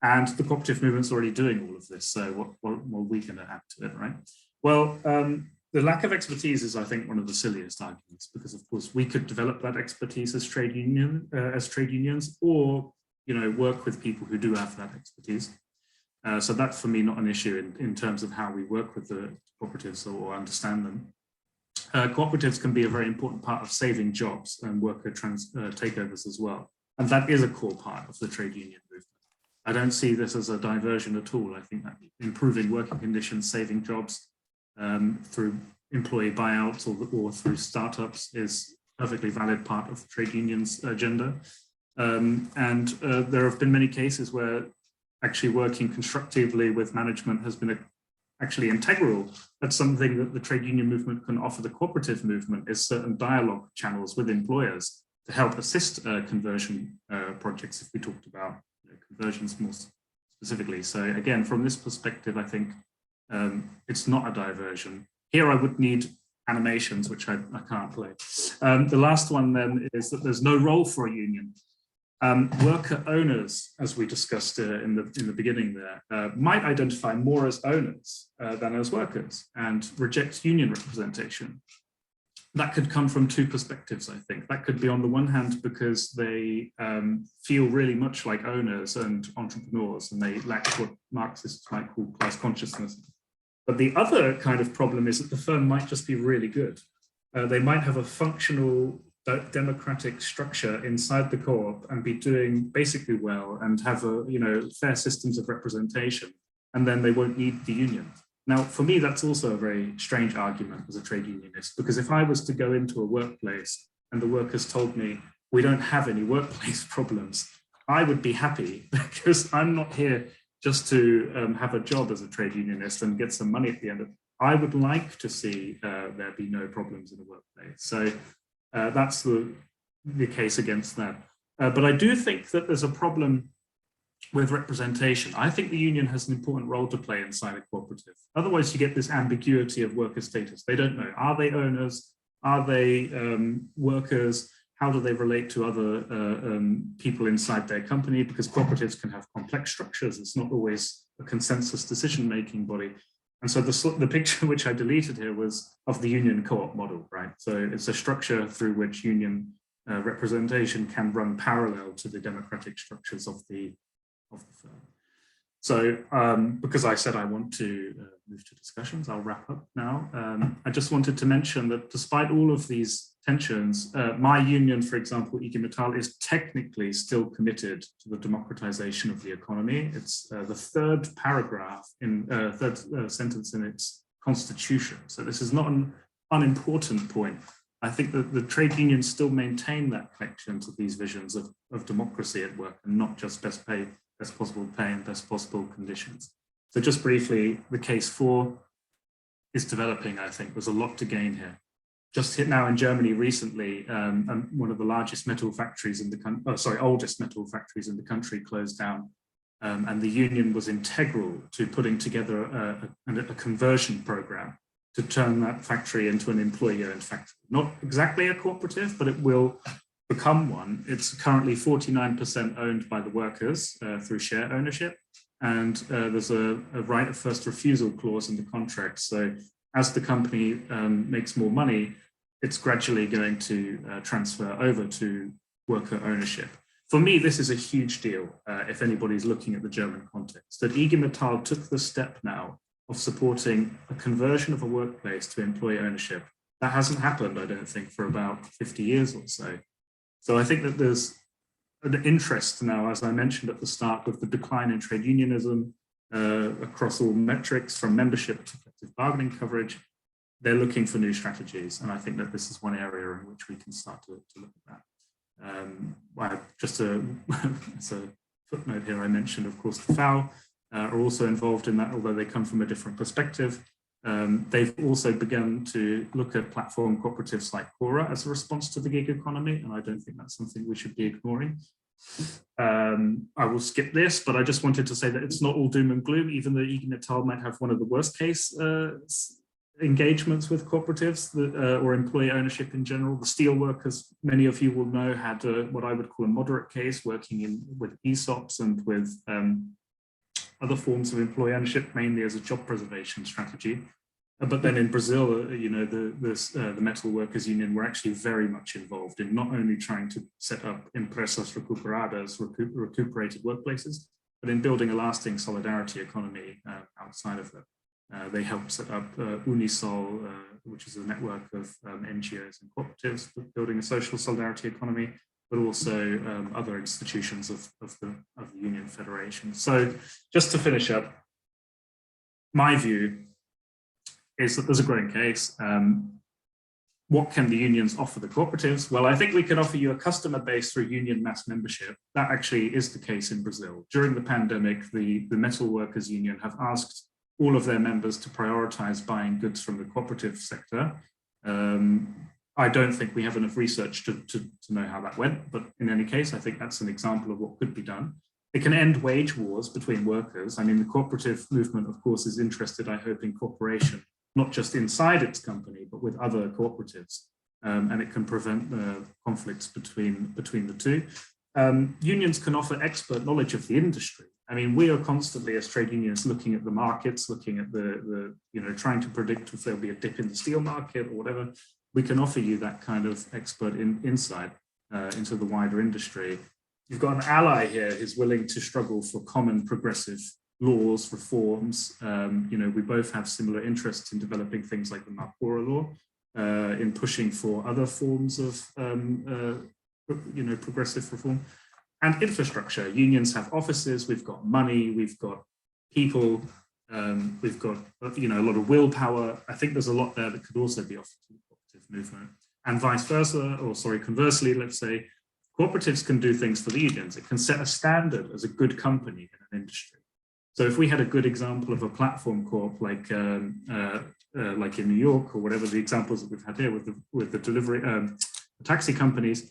And the cooperative movement's already doing all of this. So what are we going to add to it, right? Well, the lack of expertise is, I think, one of the silliest arguments, because of course we could develop that expertise as trade unions, or work with people who do have that expertise. So that's for me not an issue in terms of how we work with the cooperatives or understand them. Cooperatives can be a very important part of saving jobs and worker takeovers as well. And that is a core part of the trade union movement. I don't see this as a diversion at all. I think that improving working conditions, saving jobs through employee buyouts or through startups is a perfectly valid part of the trade unions agenda. And there have been many cases where actually working constructively with management has been actually integral. That's something that the trade union movement can offer the cooperative movement, is certain dialogue channels with employers to help assist conversion projects, if we talked about conversions more specifically. So again, from this perspective, I think it's not a diversion. Here I would need animations, which I can't play. The last one then is that there's no role for a union. Worker owners, as we discussed in the beginning there, might identify more as owners than as workers and reject union representation. That could come from 2 perspectives, I think. That could be on the one hand because they feel really much like owners and entrepreneurs, and they lack what Marxists might call class consciousness. But the other kind of problem is that the firm might just be really good. They might have a functional democratic structure inside the co-op and be doing basically well and have a, fair systems of representation, and then they won't need the union. Now, for me, that's also a very strange argument as a trade unionist, because if I was to go into a workplace and the workers told me, we don't have any workplace problems, I would be happy, because I'm not here just to have a job as a trade unionist and get some money at the end of it. I would like to see there be no problems in the workplace. So that's the case against that. But I do think that there's a problem with representation. I think the union has an important role to play inside a cooperative. Otherwise, you get this ambiguity of worker status. They don't know. Are they owners? Are they workers? How do they relate to other people inside their company? Because cooperatives can have complex structures. It's not always a consensus decision-making body. And so the picture which I deleted here was of the union co-op model, right? So it's a structure through which union representation can run parallel to the democratic structures of the firm. So because I said I want to move to discussions, I'll wrap up now. I just wanted to mention that despite all of these tensions, my union, for example, IG Metall, is technically still committed to the democratization of the economy. It's the third paragraph third sentence in its constitution. So this is not an unimportant point. I think that the trade unions still maintain that connection to these visions of democracy at work, and not just best possible pay and best possible conditions. So just briefly, the case 4 is developing, I think. There's a lot to gain here. Just hit now in Germany recently, one of the largest metal factories in the country, oldest metal factories in the country closed down. And the union was integral to putting together a conversion program to turn that factory into an employee-owned factory. Not exactly a cooperative, but it will become one. It's currently 49% owned by the workers through share ownership. And there's a right of first refusal clause in the contract. So as the company makes more money, it's gradually going to transfer over to worker ownership. For me, this is a huge deal if anybody's looking at the German context, that IG Metall took the step now of supporting a conversion of a workplace to employee ownership. That hasn't happened, I don't think, for about 50 years or so. So I think that there's an interest now, as I mentioned at the start, with the decline in trade unionism across all metrics, from membership to collective bargaining coverage. They're looking for new strategies. And I think that this is one area in which we can start to look at that. Just as a footnote here, I mentioned, of course, the FAO are also involved in that, although they come from a different perspective. They've also begun to look at platform cooperatives like Cora as a response to the gig economy, and I don't think that's something we should be ignoring. I will skip this, but I just wanted to say that it's not all doom and gloom, even though IG Metall might have one of the worst case engagements with cooperatives or employee ownership in general. The steelworkers, many of you will know, had what I would call a moderate case, working with ESOPs and with other forms of employee ownership, mainly as a job preservation strategy. But then in Brazil, the metal workers union were actually very much involved in not only trying to set up empresas recuperadas, recuperated workplaces, but in building a lasting solidarity economy outside of that. They helped set up Unisol, which is a network of NGOs and cooperatives, building a social solidarity economy, but also other institutions of the Union Federation. So just to finish up, my view is that there's a growing case. What can the unions offer the cooperatives? Well, I think we can offer you a customer base through union mass membership. That actually is the case in Brazil. During the pandemic, the metal workers union have asked all of their members to prioritize buying goods from the cooperative sector. I don't think we have enough research to know how that went, but in any case, I think that's an example of what could be done. It can end wage wars between workers. I mean, the cooperative movement, of course, is interested, I hope, in cooperation, not just inside its company, but with other cooperatives. And it can prevent conflicts between the two. Unions can offer expert knowledge of the industry. I mean, we are constantly, as trade unions, looking at the markets, looking at trying to predict if there'll be a dip in the steel market or whatever. We can offer you that kind of expert insight into the wider industry. You've got an ally here who's willing to struggle for common progressive laws, reforms. We both have similar interests in developing things like the Marpora law, in pushing for other forms of progressive reform, and infrastructure. Unions have offices, we've got money, we've got people, we've got a lot of willpower. I think there's a lot there that could also be offered to the cooperative movement, and vice versa, or sorry, conversely, let's say cooperatives can do things for the unions. It can set a standard as a good company in an industry. So if we had a good example of a platform corp like in New York, or whatever the examples that we've had here with the delivery taxi companies,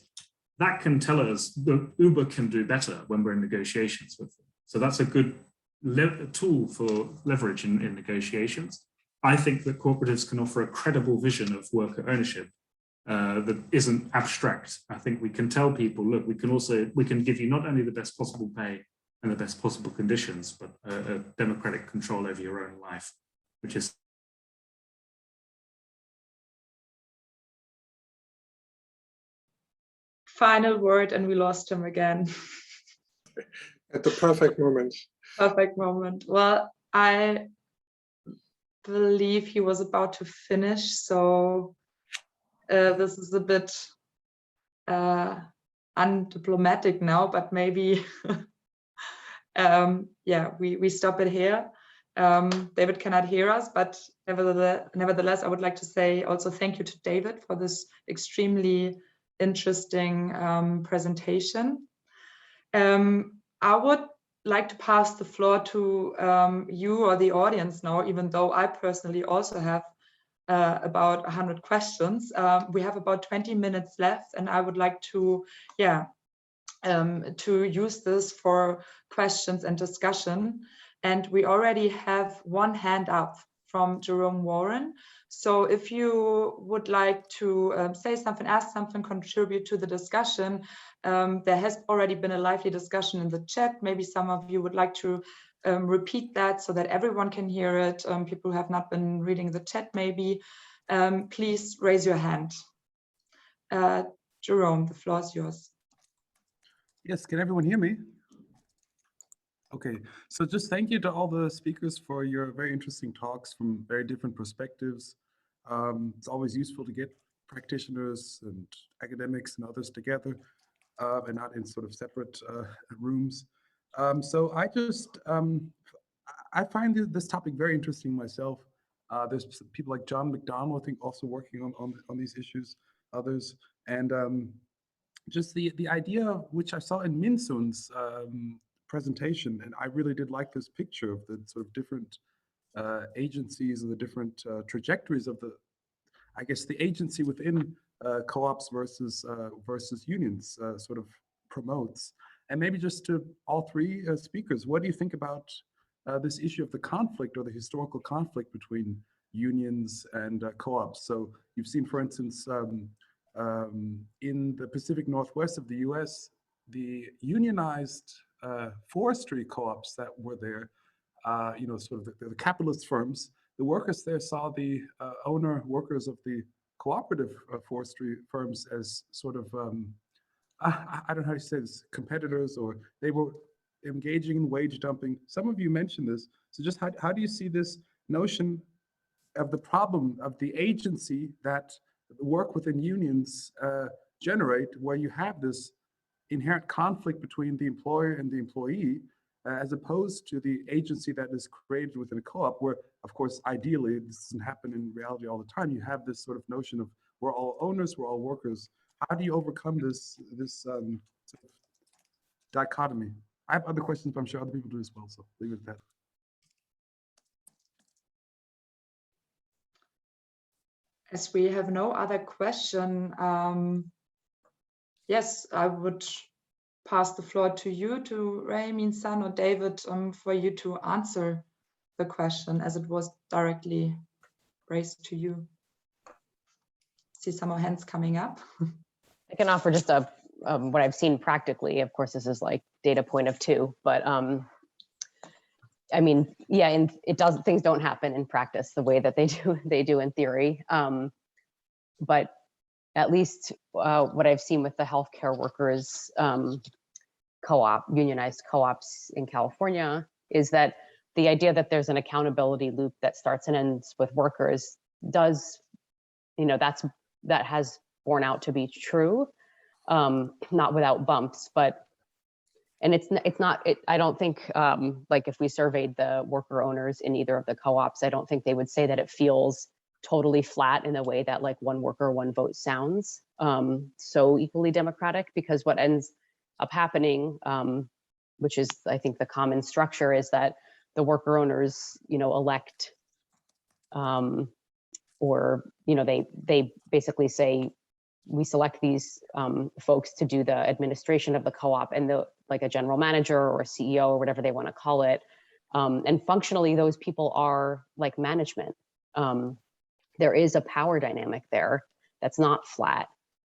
that can tell us that Uber can do better when we're in negotiations with them. So that's a good tool for leverage in negotiations. I think that cooperatives can offer a credible vision of worker ownership that isn't abstract. I think we can tell people, look, we can give you not only the best possible pay and the best possible conditions, but a democratic control over your own life, which is final word, and we lost him again. At the perfect moment. Perfect moment. Well, I believe he was about to finish, so this is a bit undiplomatic now, but maybe yeah, we stop it here. David cannot hear us, but nevertheless, I would like to say also thank you to David for this extremely interesting presentation. I would like to pass the floor to you or the audience now, even though I personally also have about 100 questions. We have about 20 minutes left, and I would like to, to use this for questions and discussion. And we already have one hand up from Jerome Warren. So if you would like to say something, ask something, contribute to the discussion, there has already been a lively discussion in the chat. Maybe some of you would like to repeat that so that everyone can hear it. People who have not been reading the chat, maybe. Please raise your hand. Jerome, the floor is yours. Yes, can everyone hear me? Okay, so just thank you to all the speakers for your very interesting talks from very different perspectives. It's always useful to get practitioners and academics and others together and not in sort of separate rooms. So I find this topic very interesting myself. There's people like John McDonald, I think, also working on these issues, others, and just the idea which I saw in Minsun's presentation, and I really did like this picture of the sort of different agencies and the different trajectories of I guess the agency within co-ops versus unions sort of promotes. And maybe just to all three speakers, what do you think about this issue of the conflict or the historical conflict between unions and co-ops? So you've seen, for instance, in the Pacific Northwest of the US, the unionized forestry co-ops that were there, sort of the capitalist firms, the workers there saw the workers of the cooperative forestry firms as sort of, I don't know how to say this, competitors, or they were engaging in wage dumping. Some of you mentioned this. So just how do you see this notion of the problem of the agency that work within unions generate, where you have this inherent conflict between the employer and the employee, as opposed to the agency that is created within a co-op, where, of course, ideally, this doesn't happen in reality all the time. You have this sort of notion of we're all owners, we're all workers. How do you overcome this sort of dichotomy? I have other questions, but I'm sure other people do as well, so leave it at that. As we have no other question, yes, I would pass the floor to you, to Ray, Minsun, or David, for you to answer the question as it was directly raised to you. See some more hands coming up. I can offer just what I've seen practically. Of course, this is like data point of 2, but I mean, yeah, and things don't happen in practice the way that they do in theory. But at least what I've seen with the healthcare workers co-op, unionized co-ops in California, is that the idea that there's an accountability loop that starts and ends with workers does, that has borne out to be true, not without bumps, but, and I don't think, like if we surveyed the worker owners in either of the co-ops, I don't think they would say that it feels totally flat in a way that like one worker, one vote sounds so equally democratic, because what ends up happening, which is I think the common structure, is that the worker owners, elect, or they basically say, we select these folks to do the administration of the co-op, and like a general manager or a CEO or whatever they want to call it. And functionally, those people are like management. There is a power dynamic there that's not flat.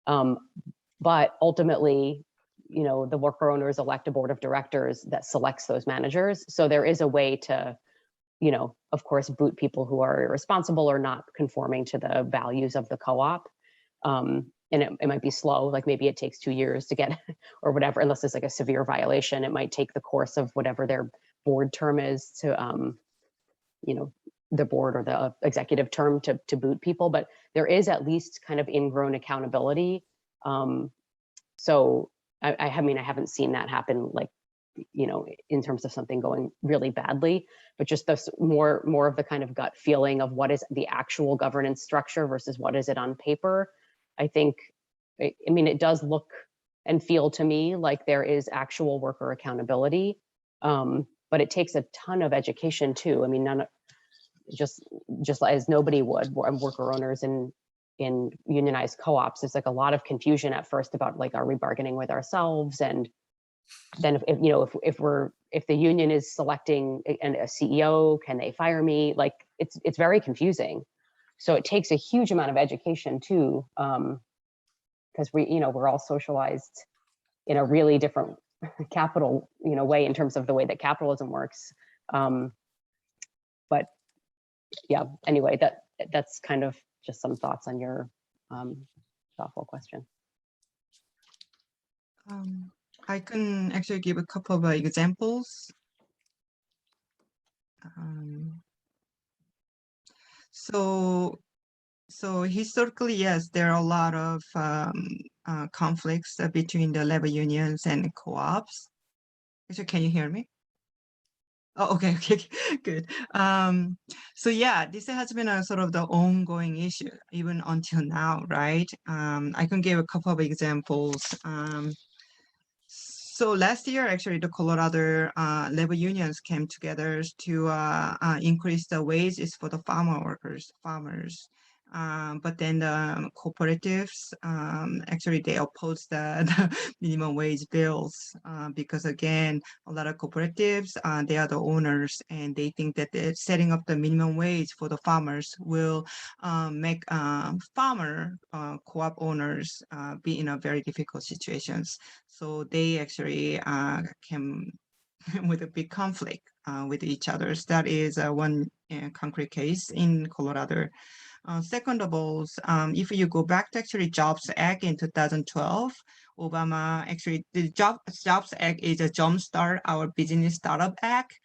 But ultimately, the worker owners elect a board of directors that selects those managers. So there is a way to, of course, boot people who are irresponsible or not conforming to the values of the co-op. And it might be slow, like maybe it takes 2 years to get, or whatever, unless it's like a severe violation. It might take the course of whatever their board term is to, the board or the executive term to boot people, but there is at least kind of ingrown accountability. So I haven't seen that happen, like, in terms of something going really badly, but just this more of the kind of gut feeling of what is the actual governance structure versus what is it on paper. I think, it does look and feel to me like there is actual worker accountability, but it takes a ton of education too. Just as nobody would, worker owners in unionized co-ops, there's like a lot of confusion at first about like, are we bargaining with ourselves? And then if the union is selecting a CEO, can they fire me? Like it's very confusing. So it takes a huge amount of education too, because we're all socialized in a really different capital way in terms of the way that capitalism works. But yeah, anyway, that's kind of just some thoughts on your thoughtful question. I can actually give a couple of examples. So historically, yes, there are a lot of conflicts between the labor unions and co-ops. Actually, can you hear me? Oh, okay, good. So yeah, this has been a sort of the ongoing issue even until now, right? I can give a couple of examples. So last year, actually, the Colorado labor unions came together to increase the wages for the farmers. But then the cooperatives, actually, they opposed the minimum wage bills because, again, a lot of cooperatives, they are the owners, and they think that setting up the minimum wage for the farmers will make farmer co-op owners be in a very difficult situations. So they actually came with a big conflict with each other. That is one concrete case in Colorado. Second of all, if you go back to actually Jobs Act in 2012, Obama actually, the Jobs Act is a jumpstart our business startup act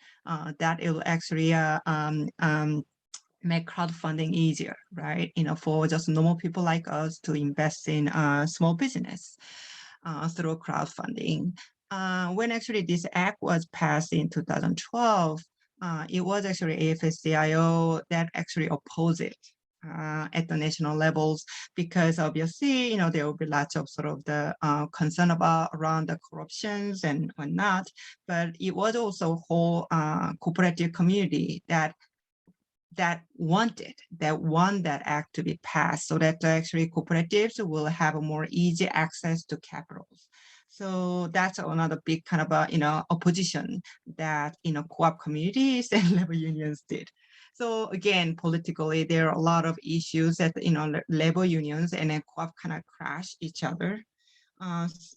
that it will actually make crowdfunding easier, right? For just normal people like us to invest in small business through crowdfunding. When actually this act was passed in 2012, it was actually AFL-CIO that actually opposed it at the national levels, because obviously, there will be lots of sort of the concern around the corruptions and whatnot, but it was also a whole cooperative community that want that act to be passed, so that actually cooperatives will have a more easy access to capitals. So that's another big kind of opposition that co-op communities and labor unions did. So again, politically, there are a lot of issues that labor unions and then co-op kind of crash each other.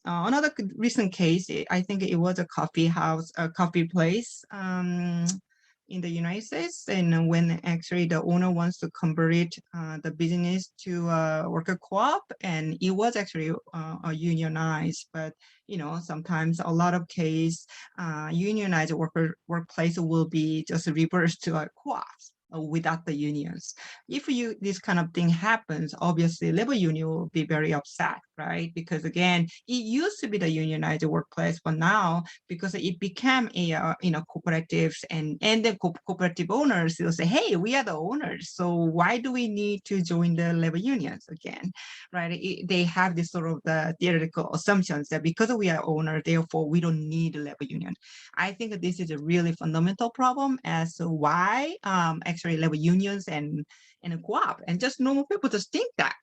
Another recent case, I think it was a coffee place in the United States, and when actually the owner wants to convert the business to a worker co-op, and it was actually unionized, but sometimes a lot of case unionized workplace will be just reversed to a co-ops without the unions. If this kind of thing happens, obviously labor union will be very upset, right? Because again, it used to be the unionized workplace, but now because it became a cooperatives, and the cooperative owners will say, hey, we are the owners, so why do we need to join the labor unions again, right? They have this sort of the theoretical assumptions that because we are owner, therefore we don't need a labor union. I think that this is a really fundamental problem as to why actually labor unions and a co-op, and just normal people just think that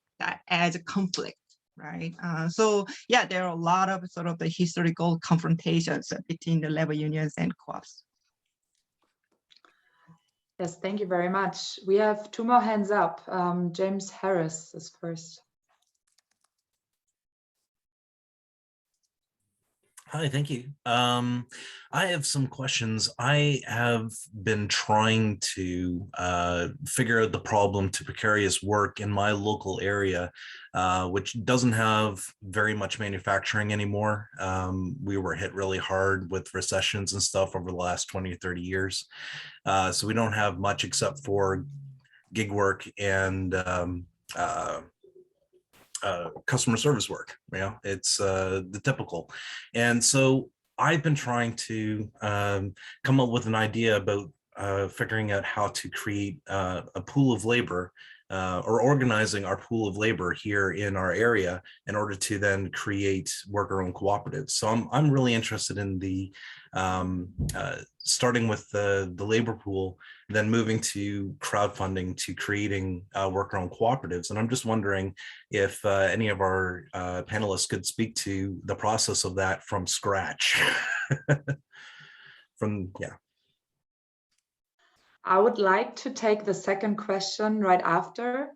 as a conflict, right? So yeah, there are a lot of sort of the historical confrontations between the labor unions and co-ops. Yes, thank you very much. We have 2 more hands up. James Harris is first. Hi, thank you. I have some questions. I have been trying to figure out the problem to precarious work in my local area, which doesn't have very much manufacturing anymore. We were hit really hard with recessions and stuff over the last 20 or 30 years. So we don't have much except for gig work and customer service work. It's the typical. And so I've been trying to come up with an idea about figuring out how to create a pool of labor or organizing our pool of labor here in our area in order to then create worker-owned cooperatives. So I'm really interested in the starting with the labor pool, then moving to crowdfunding to creating worker-owned cooperatives. And I'm just wondering if any of our panelists could speak to the process of that from scratch. I would like to take the second question right after,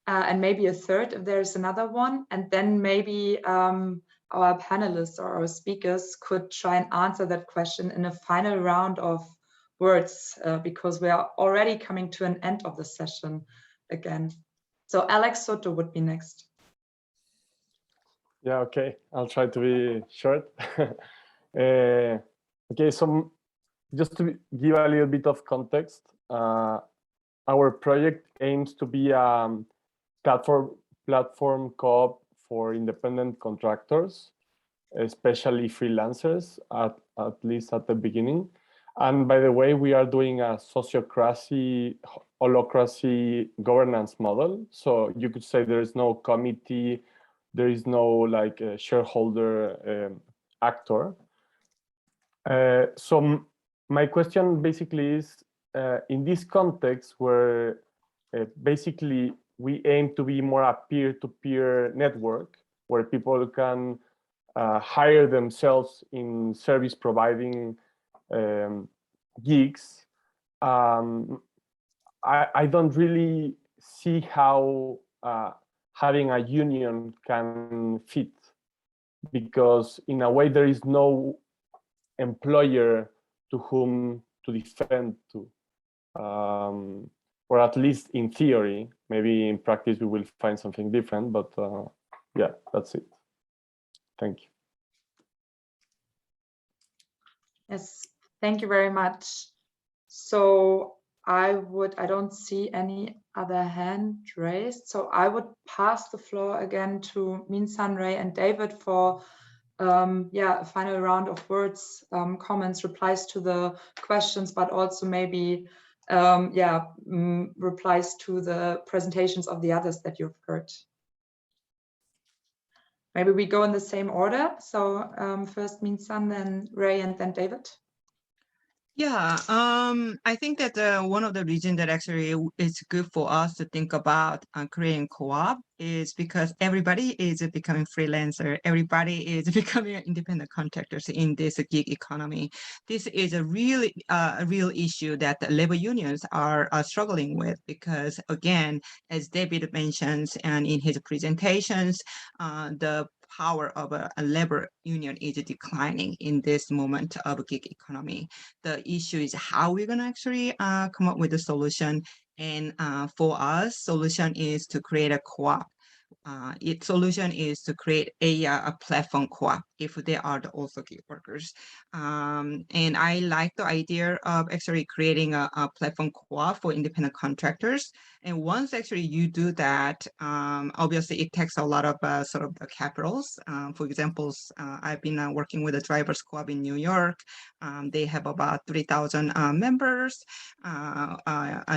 and maybe a third if there's another one, and then maybe our panelists or our speakers could try and answer that question in a final round of words, because we are already coming to an end of the session again. So Alex Soto would be next. Yeah, okay, I'll try to be short. Okay, so just to give a little bit of context, our project aims to be a platform co-op for independent contractors, especially freelancers, at least at the beginning. And by the way, we are doing a sociocracy, holocracy governance model. So you could say there is no committee, there is no like shareholder actor. So my question basically is, in this context where basically we aim to be more a peer-to-peer network where people can hire themselves in service providing gigs, I don't really see how having a union can fit, because in a way there is no employer to whom to defend to, or at least in theory. Maybe in practice we will find something different, but yeah, that's it. Thank you. Yes, thank you very much. So I don't see any other hand raised. So I would pass the floor again to Minsun, Ray, and David for a final round of words, comments, replies to the questions, but also maybe replies to the presentations of the others that you've heard. Maybe we go in the same order. So first Minsun, then Ray, and then David. Yeah, I think that one of the reasons that actually it's good for us to think about creating co-op is because everybody is becoming freelancer. Everybody is becoming independent contractors in this gig economy. This is a really a real issue that the labor unions are struggling with, because again, as David mentions and in his presentations, the power of a labor union is declining in this moment of gig economy. The issue is how we're going to actually come up with a solution. And for us, solution is to create a co-op. Its solution is to create a platform co-op if they are also gig workers. And I like the idea of actually creating a platform co-op for independent contractors. And once actually you do that, obviously it takes a lot of sort of the capitals. For example, I've been working with the drivers co-op in New York. They have about 3,000 members,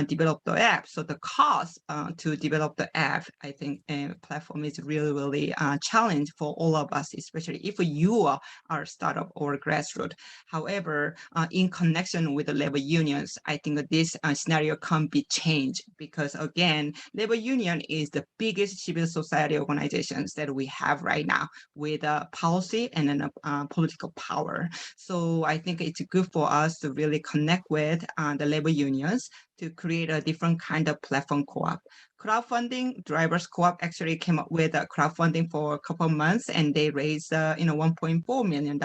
develop the app. So the cost to develop the app, I think platform is really, really a challenge for all of us, especially if you are a startup or grassroots. However, in connection with the labor unions, I think that this scenario can be changed because again, labor union is the biggest civil society organizations that we have right now with policy and then political power. So I think it's good for us to really connect with the labor unions to create a different kind of platform co-op. Crowdfunding, Drivers Co-op actually came up with a crowdfunding for a couple of months and they raised $1.4 million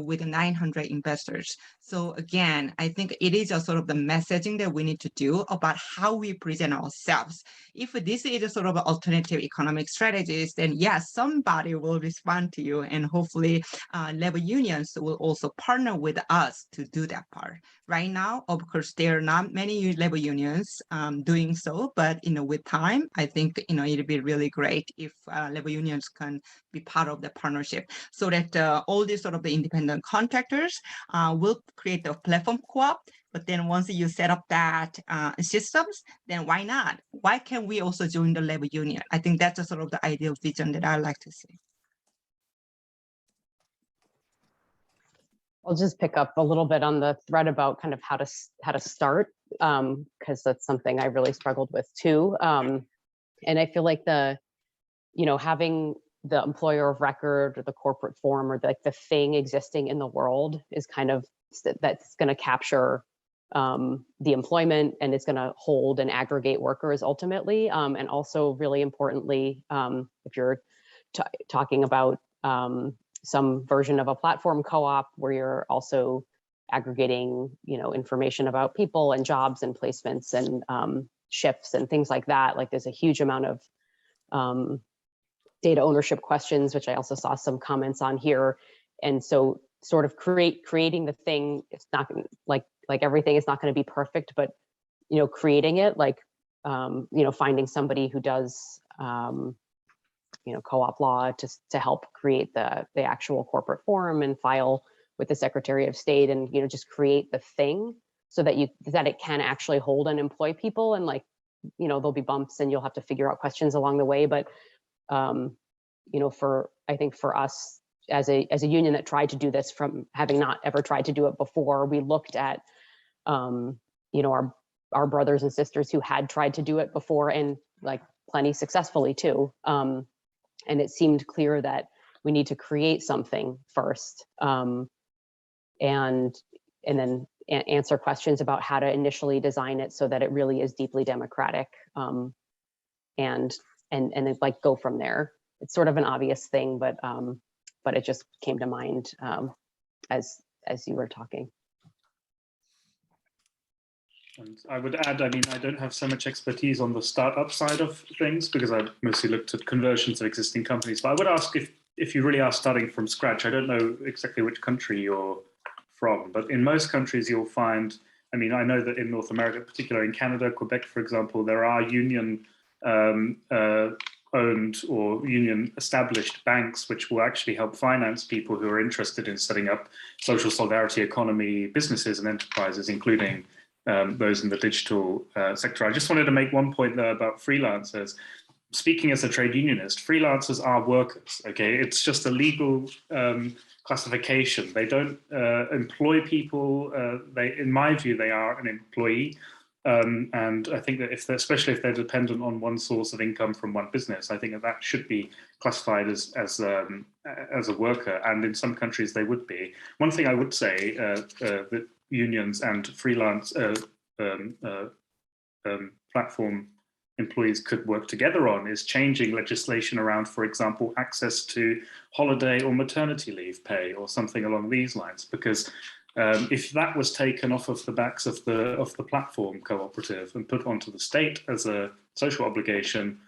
with 900 investors. So again, I think it is a sort of the messaging that we need to do about how we present ourselves. If this is a sort of alternative economic strategies, then yes, somebody will respond to you and hopefully labor unions will also partner with us to do that part. Right now, of course, there are not many labor unions doing so, but with time, I think it'd be really great if labor unions can be part of the partnership, so that all these sort of the independent contractors will create a platform co-op. But then once you set up that systems, then why not? Why can't we also join the labor union? I think that's a sort of the ideal vision that I like to see. I'll just pick up a little bit on the thread about kind of how to start, because that's something I really struggled with too. And I feel like having the employer of record or the corporate form or the thing existing in the world is kind of, that's going to capture the employment and it's going to hold and aggregate workers ultimately. And also really importantly, if you're talking about some version of a platform co-op where you're also aggregating, information about people and jobs and placements and shifts and things like that. Like there's a huge amount of data ownership questions, which I also saw some comments on here. And so sort of creating the thing, it's not like everything is not going to be perfect, but, creating it finding somebody who does, co-op law to help create the actual corporate form and file with the Secretary of State and, just create the thing so that it can actually hold and employ people. And there'll be bumps and you'll have to figure out questions along the way. But, I think for us as a union that tried to do this from having not ever tried to do it before, we looked at, our brothers and sisters who had tried to do it before and plenty successfully too. And it seemed clear that we need to create something first, and then answer questions about how to initially design it so that it really is deeply democratic, and then go from there. It's sort of an obvious thing, but it just came to mind as you were talking. And I would add, I don't have so much expertise on the startup side of things because I've mostly looked at conversions of existing companies. But I would ask if you really are starting from scratch. I don't know exactly which country you're from, but in most countries you'll find, I know that in North America, particularly in Canada, Quebec, for example, there are union owned or union established banks which will actually help finance people who are interested in setting up social solidarity economy businesses and enterprises, including those in the digital sector. I just wanted to make one point there about freelancers. Speaking as a trade unionist, freelancers are workers, okay? It's just a legal classification. They don't employ people. In my view, they are an employee. And I think that especially if they're dependent on one source of income from one business, I think that should be classified as a worker. And in some countries they would be. One thing I would say that unions and freelance platform employees could work together on is changing legislation around, for example, access to holiday or maternity leave pay or something along these lines. Because if that was taken off of the backs of the platform cooperative and put onto the state as a social obligation,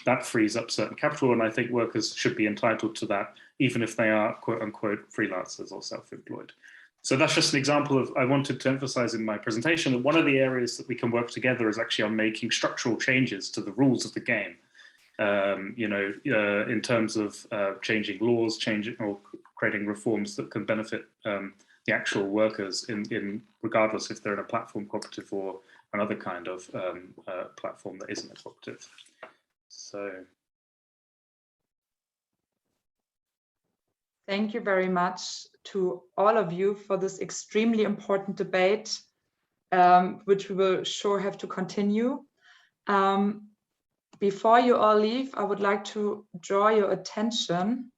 that frees up certain capital, and I think workers should be entitled to that, even if they are quote unquote freelancers or self-employed. So that's just an example of, I wanted to emphasize in my presentation that one of the areas that we can work together is actually on making structural changes to the rules of the game. In terms of changing laws, changing or creating reforms that can benefit the actual workers in regardless if they're in a platform cooperative or another kind of platform that isn't a cooperative. So. Thank you very much to all of you for this extremely important debate, which we will sure have to continue. Before you all leave, I would like to draw your attention.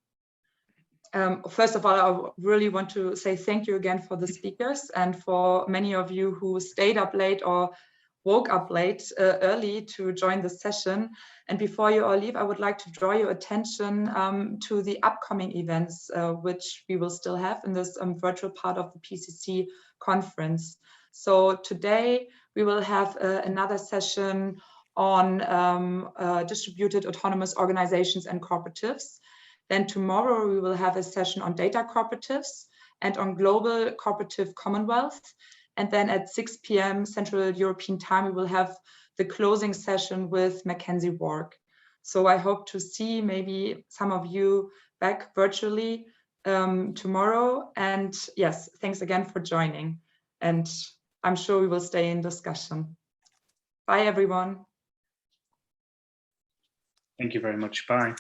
First of all, I really want to say thank you again for the speakers and for many of you who stayed up late or woke up late early to join the session. And before you all leave, I would like to draw your attention to the upcoming events, which we will still have in this virtual part of the PCC conference. So today we will have another session on distributed autonomous organizations and cooperatives. Then tomorrow we will have a session on data cooperatives and on global cooperative commonwealth. And then at 6 p.m. Central European time, we will have the closing session with McKenzie Wark. So I hope to see maybe some of you back virtually tomorrow. And yes, thanks again for joining. And I'm sure we will stay in discussion. Bye, everyone. Thank you very much. Bye.